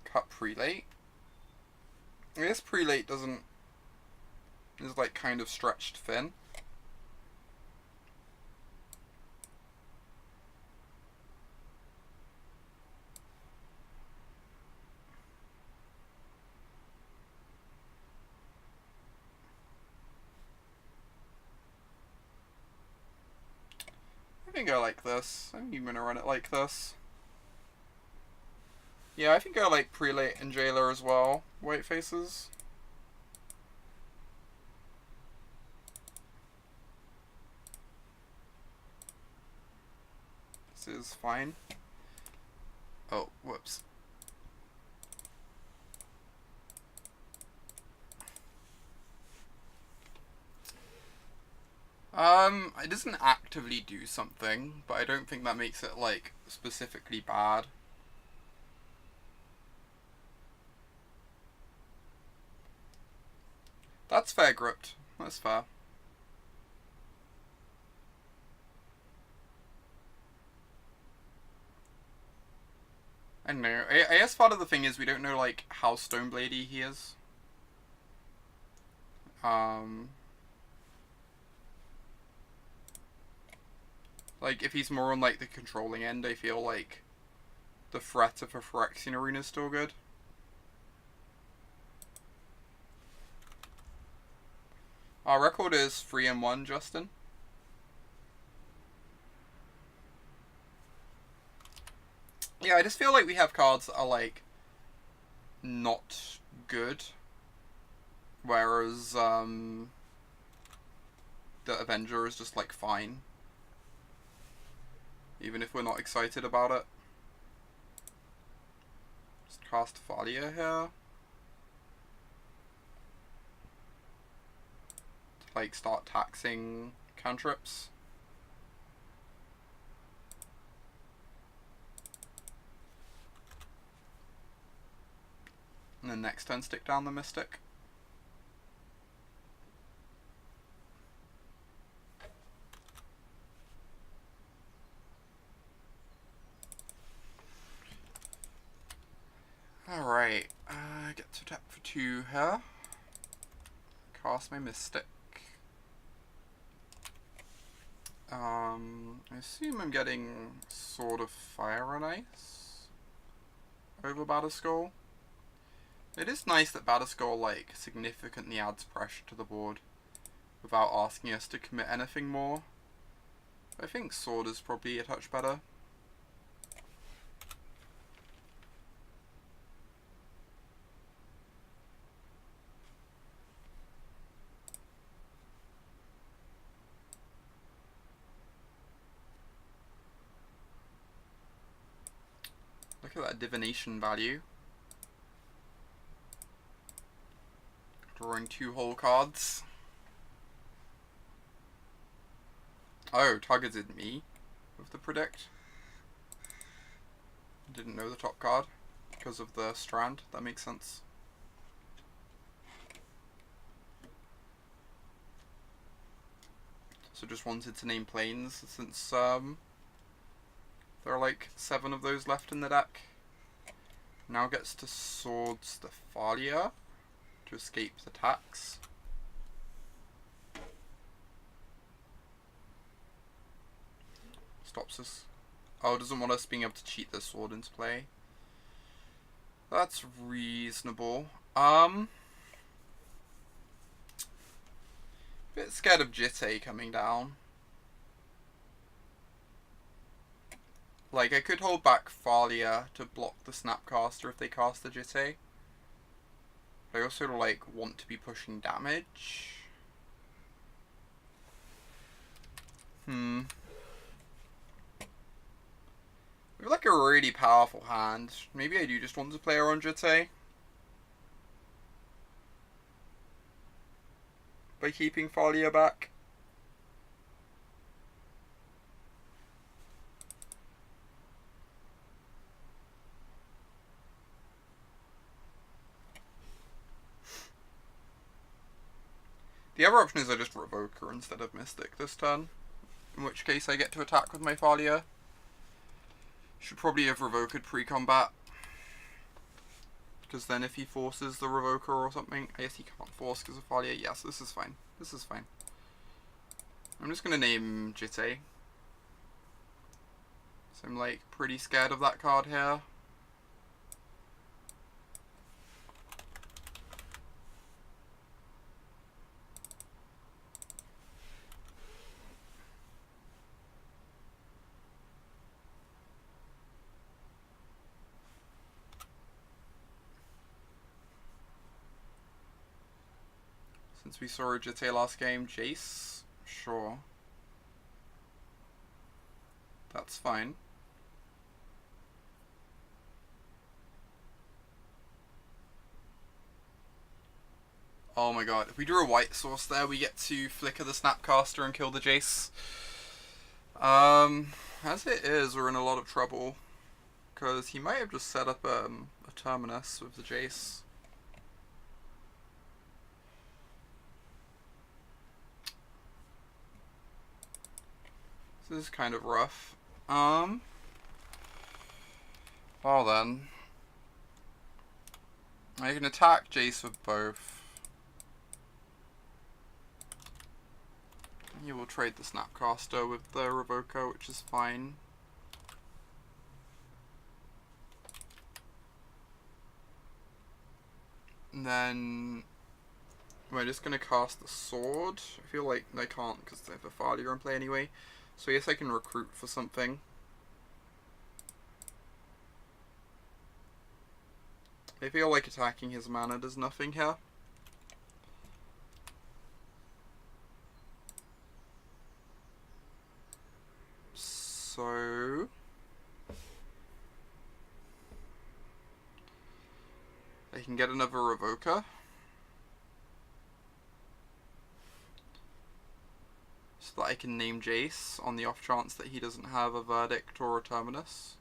Cut Prelate. I guess Prelate is like kind of stretched thin. I think I like this. I'm even gonna run it like this. Yeah, I think I like Prelate and Jailer as well. White faces. This is fine. Oh, whoops. It doesn't actively do something, but I don't think that makes it, like, specifically bad. That's fair, Gripped. That's fair. I don't know. I guess part of the thing is we don't know, like, how Stonebladey he is. Like, if he's more on, like, the controlling end, I feel like the threat of a Phyrexian arena is still good. Our record is 3-1, Justin. Yeah, I just feel like we have cards that are, like, not good. Whereas, the Avenger is just, like, fine. Even if we're not excited about it. Just cast Thalia here. To, like, start taxing cantrips. And then next turn stick down the Mystic. Alright, get to tap for 2 here. Cast my Mystic. I assume I'm getting Sword of Fire and Ice over Batterskull. It is nice that Batterskull, like, significantly adds pressure to the board without asking us to commit anything more. I think Sword is probably a touch better. Look at that divination value. Drawing 2 whole cards. Oh, targeted me with the predict. Didn't know the top card because of the strand. That makes sense. So just wanted to name planes since there are like 7 of those left in the deck. Now gets to Swords the Thalia to escape the tax. Stops us. Oh, doesn't want us being able to cheat the sword into play. That's reasonable. Bit scared of Jitte coming down. Like, I could hold back Thalia to block the Snapcaster if they cast the Jitte. But I also, like, want to be pushing damage. We have, like, a really powerful hand. Maybe I do just want to play her on Jitte. By keeping Thalia back. The other option is I just Revoker instead of Mystic this turn. In which case I get to attack with my Thalia. Should probably have Revoked pre-combat. Because then if he forces the Revoker or something... I guess he can't force because of Thalia. Yes, this is fine. This is fine. I'm just going to name Jitte. So I'm like pretty scared of that card here. Since we saw a Jitte last game, Jace? Sure. That's fine. Oh my god, if we drew a white source there, we get to flicker the Snapcaster and kill the Jace. As it is, we're in a lot of trouble. Because he might have just set up a Terminus with the Jace. This is kind of rough. Well then. I can attack Jace with both. You will trade the Snapcaster with the Revoker, which is fine. And then we're just going to cast the sword. I feel like I can't because I have a Thalia in play anyway. So yes, I can recruit for something. I feel like attacking his mana does nothing here. So I can get another Revoker. So that I can name Jace on the off chance that he doesn't have a Verdict or a Terminus.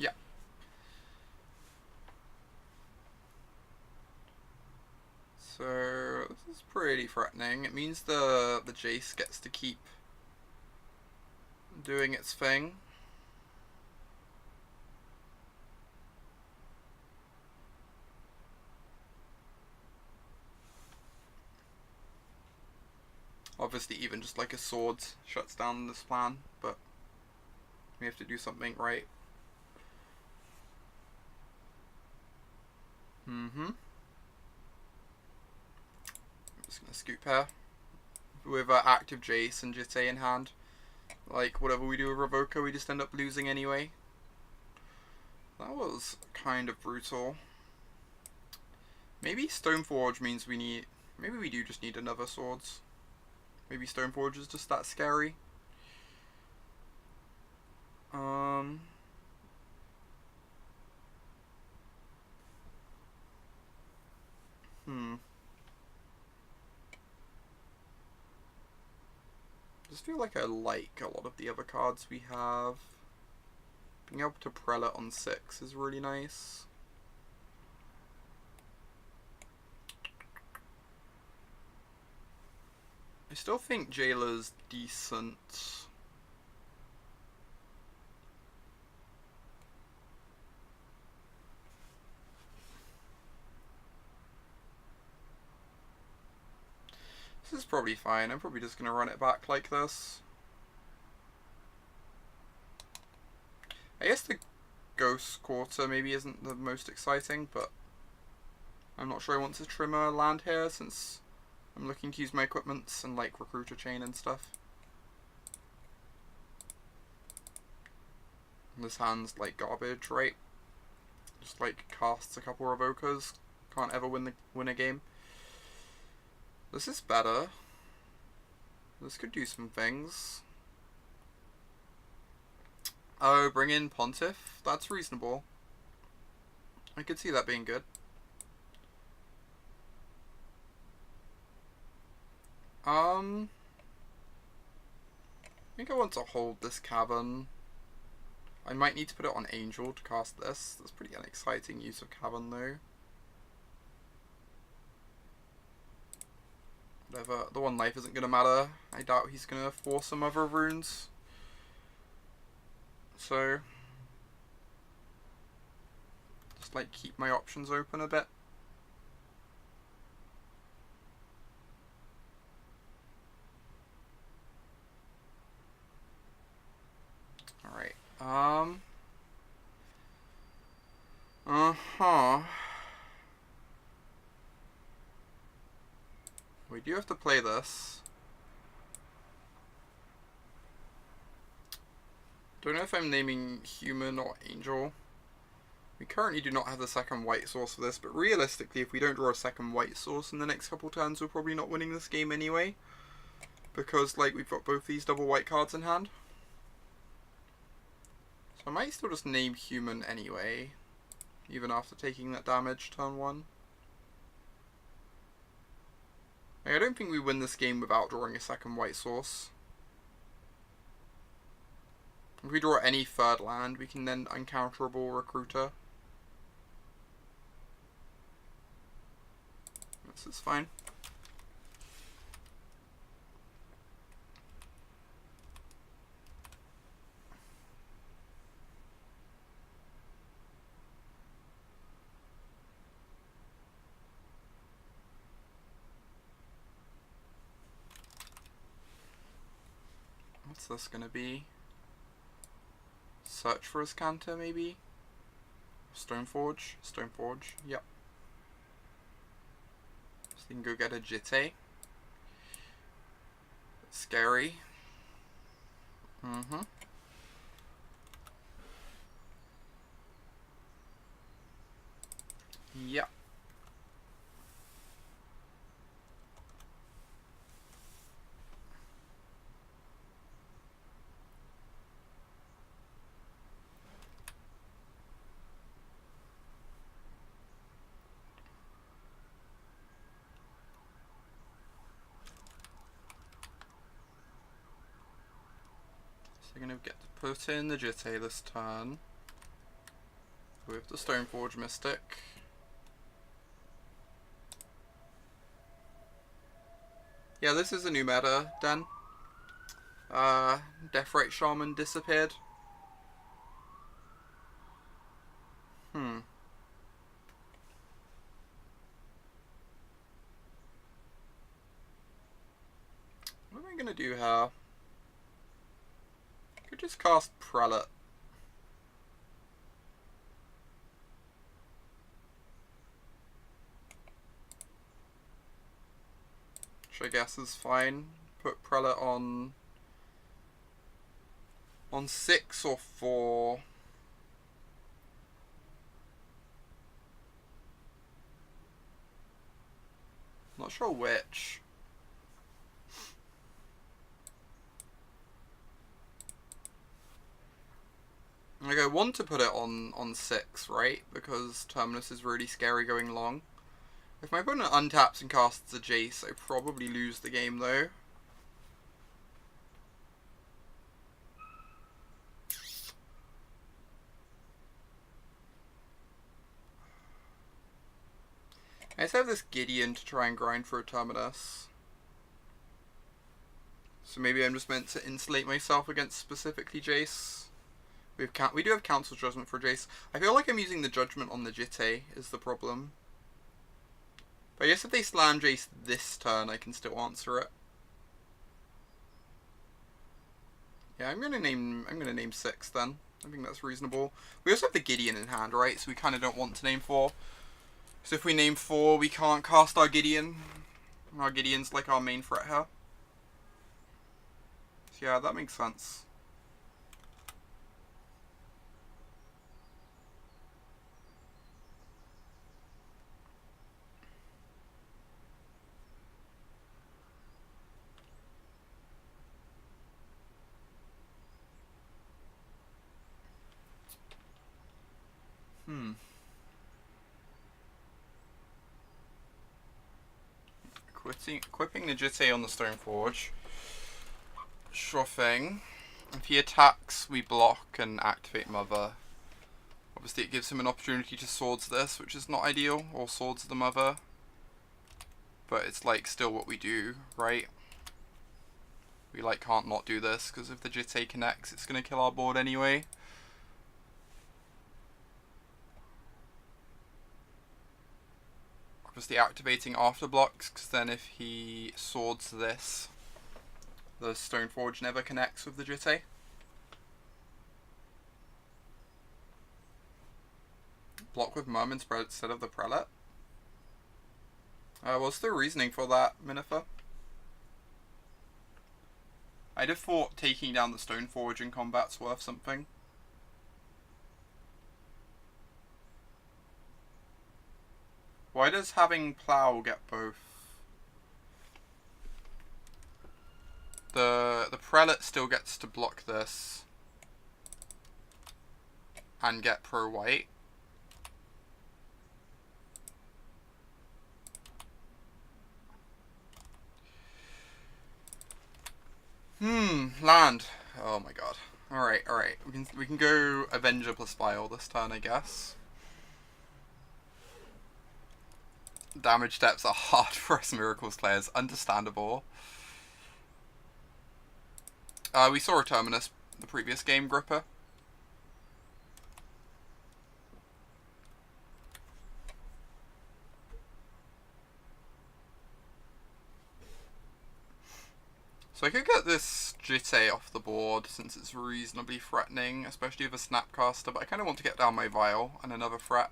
Yeah. So this is pretty threatening. It means the Jace gets to keep doing its thing. Obviously even just like a sword shuts down this plan, but we have to do something right. I'm just gonna scoop here with active Jace and Jitte in hand. Like whatever we do with Revoker, we just end up losing anyway. That was kind of brutal. Maybe Stoneforge means we need. Maybe we do just need another swords. Maybe Stoneforge is just that scary. I just feel like I like a lot of the other cards we have. Being able to Prelate on 6 is really nice. I still think Jailer's decent. This is probably fine. I'm probably just going to run it back like this. I guess the Ghost Quarter maybe isn't the most exciting, but I'm not sure I want to trim a land here since I'm looking to use my equipments and like Recruiter Chain and stuff. This hand's like garbage, right? Just like casts a couple Revokers. Can't ever win a game. This is better. This could do some things. Oh, bring in Pontiff? That's reasonable. I could see that being good. I think I want to hold this Cavern. I might need to put it on Angel to cast this. That's pretty unexciting use of Cavern though. Whatever, the one life isn't going to matter. I doubt he's going to force some other runes. So, just like keep my options open a bit. Alright, we do have to play this. Don't know if I'm naming human or angel. We currently do not have the second white source for this, but realistically, if we don't draw a second white source in the next couple turns, we're probably not winning this game anyway. Because, like, we've got both these double white cards in hand. So I might still just name human anyway. even after taking that damage turn 1. Like, I don't think we win this game without drawing a second white source. If we draw any third land, we can then uncounterable Recruiter. This is fine. What's this gonna be? Search for his counter, maybe? Stoneforge? Stoneforge, yep. So you can go get a Jitte. Scary. Mm-hmm. Yep. So you're going to get to put in the Jitte this turn with the Stoneforge Mystic. Yeah, this is a new meta, Dan. Deathrite Shaman disappeared. What am I gonna do here? Could just cast Prelate. Which I guess is fine. Put Prelate on 6 or 4. Not sure which. Like, I want to put it on 6, right? Because Terminus is really scary going long. If my opponent untaps and casts a Jace, I probably lose the game though. I just have this Gideon to try and grind for a Terminus. So maybe I'm just meant to insulate myself against specifically Jace. We do have Council Judgment for Jace. I feel like I'm using the Judgment on the Jitte is the problem. But I guess if they slam Jace this turn, I can still answer it. Yeah, I'm gonna name 6 then. I think that's reasonable. We also have the Gideon in hand, right? So we kind of don't want to name 4. So if we name 4, we can't cast our Gideon. Our Gideon's like our main threat here. So yeah, that makes sense. Equipping the Jitte on the Stoneforge. Sure thing. If he attacks, we block and activate Mother. Obviously it gives him an opportunity to Swords this, which is not ideal, or Swords the Mother. But it's like still what we do, right? We like can't not do this, because if the Jitte connects, it's going to kill our board anyway. Obviously activating after blocks, because then if he Swords this, the Stoneforge never connects with the Jitte. Block with Mum instead of the Prelate. What's the reasoning for that, Minifer? I'd have thought taking down the Stoneforge in combat's worth something. Why does having Plow get both? The Prelate still gets to block this and get pro-white. Land. Oh my god. Alright, alright. We can go Avenger plus Vial this turn, I guess. Damage steps are hard for us Miracles players. Understandable. We saw a Terminus the previous game, Gripper. So I could get this Jitte off the board since it's reasonably threatening, especially with a Snapcaster, but I kind of want to get down my Vial and another threat.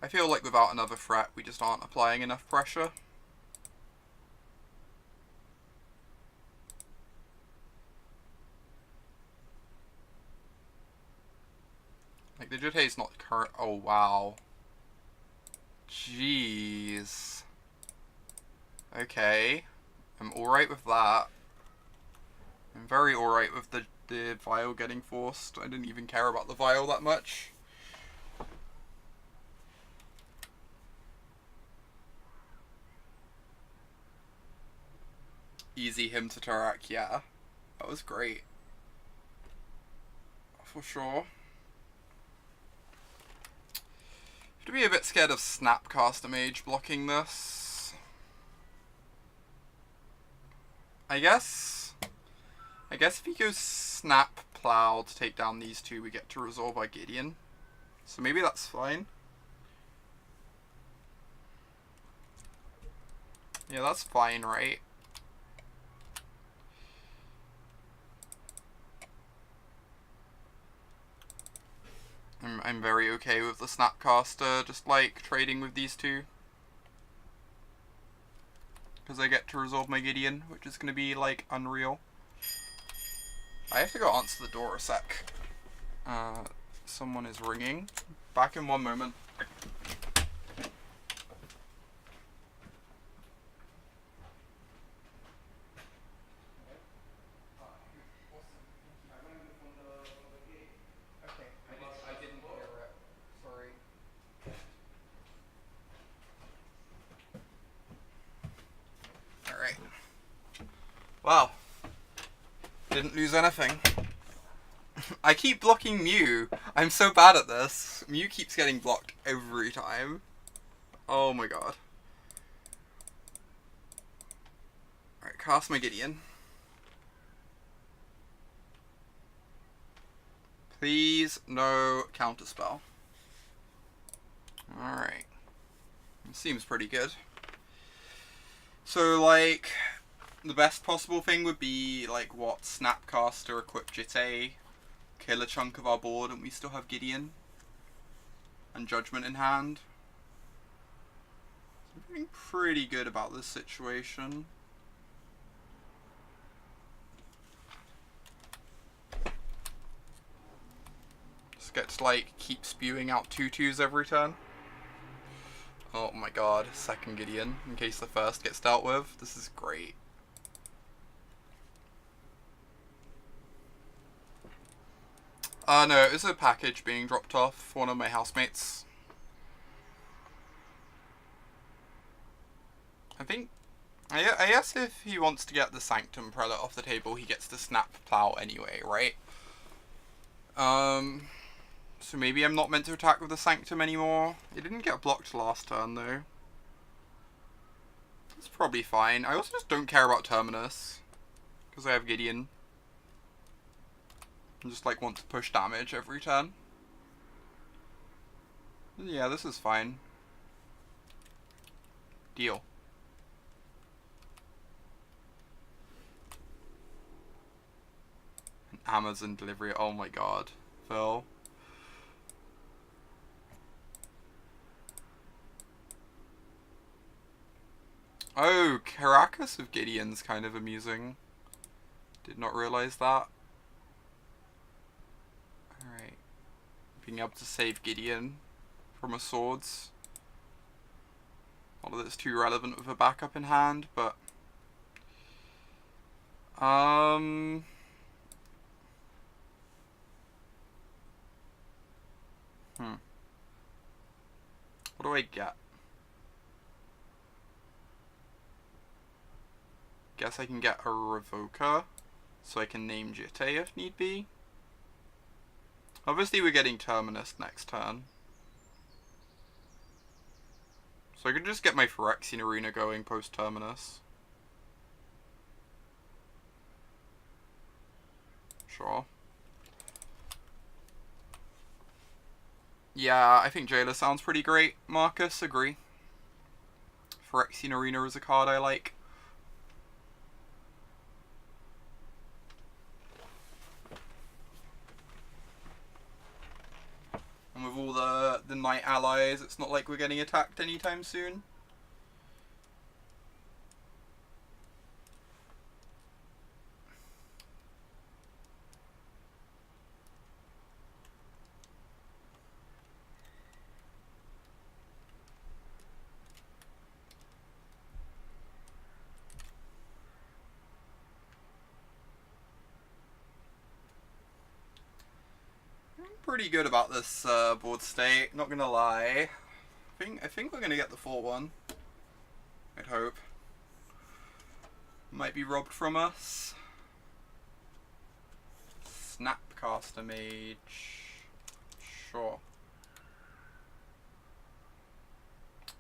I feel like without another threat, we just aren't applying enough pressure. Like, the Jitte's not current. Oh, wow. Jeez. Okay. I'm alright with that. I'm very alright with the Vial getting forced. I didn't even care about the Vial that much. Easy him to Tarak, yeah. That was great. For sure. Have to be a bit scared of Snapcaster Mage blocking this. I guess if he goes Snap Plow to take down these two, we get to resolve our Gideon. So maybe that's fine. Yeah, that's fine, right? I'm very okay with the Snapcaster, just like trading with these two. Because I get to resolve my Gideon, which is going to be like unreal. I have to go answer the door a sec. Someone is ringing. Back in one moment. Wow. Didn't lose anything. I keep blocking Mew. I'm so bad at this. Mew keeps getting blocked every time. Oh my god. Alright, cast my Gideon. Please, no counterspell. Alright. Seems pretty good. So, like, the best possible thing would be, like, what? Snapcaster, equip Jitte, kill a chunk of our board, and we still have Gideon. And Judgment in hand. I'm feeling pretty good about this situation. Just get to, like, keep spewing out 2/2s every turn. Oh my god, second Gideon, in case the first gets dealt with. This is great. No, it was a package being dropped off for one of my housemates. I guess if he wants to get the Sanctum Prelate off the table, he gets the Snap Plow anyway, right? So maybe I'm not meant to attack with the Sanctum anymore. It didn't get blocked last turn, though. That's probably fine. I also just don't care about Terminus, because I have Gideon. I just, like, want to push damage every turn. Yeah, this is fine. Deal. An Amazon delivery, oh my god. Phil. Oh, Karakas of Gideon's kind of amusing. Did not realise that. Alright. Being able to save Gideon from a swords. Not that it's too relevant with a backup in hand, but... What do I get? Guess I can get a Revoker. So I can name Jitte if need be. Obviously we're getting Terminus next turn. So I could just get my Phyrexian Arena going post-Terminus. Sure. Yeah, I think Jailer sounds pretty great. Marcus, agree. Phyrexian Arena is a card I like. And with all the knight allies, it's not like we're getting attacked anytime soon. Pretty good about this board state, not gonna lie. I think we're gonna get the 4-1. I'd hope. Might be robbed from us. Snapcaster Mage. Sure.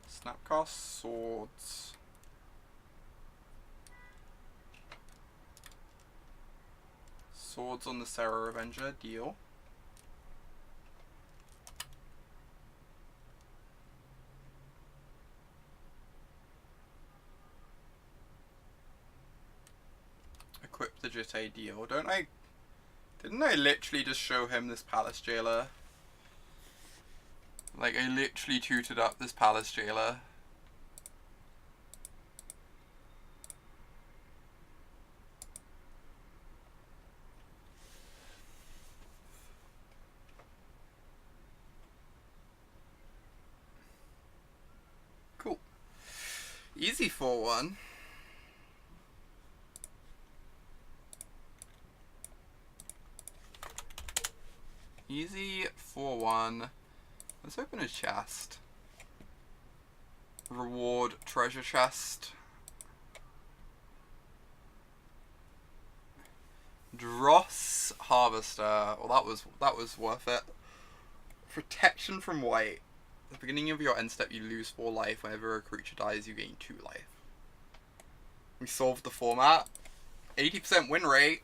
Snapcast Swords. Swords on the Serra Avenger, deal. Equip the Jitte, deal. Didn't I literally just show him this Palace Jailer? Like, I literally tutored up this Palace Jailer. Cool. Easy 4-1. Easy 4-1. Let's open a chest. Reward treasure chest. Dross Harvester. Well, that was worth it. Protection from white. At the beginning of your end step, you lose 4 life. Whenever a creature dies, you gain 2 life. We solved the format. 80% win rate.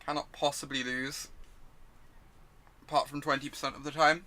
Cannot possibly lose. Apart from 20% of the time.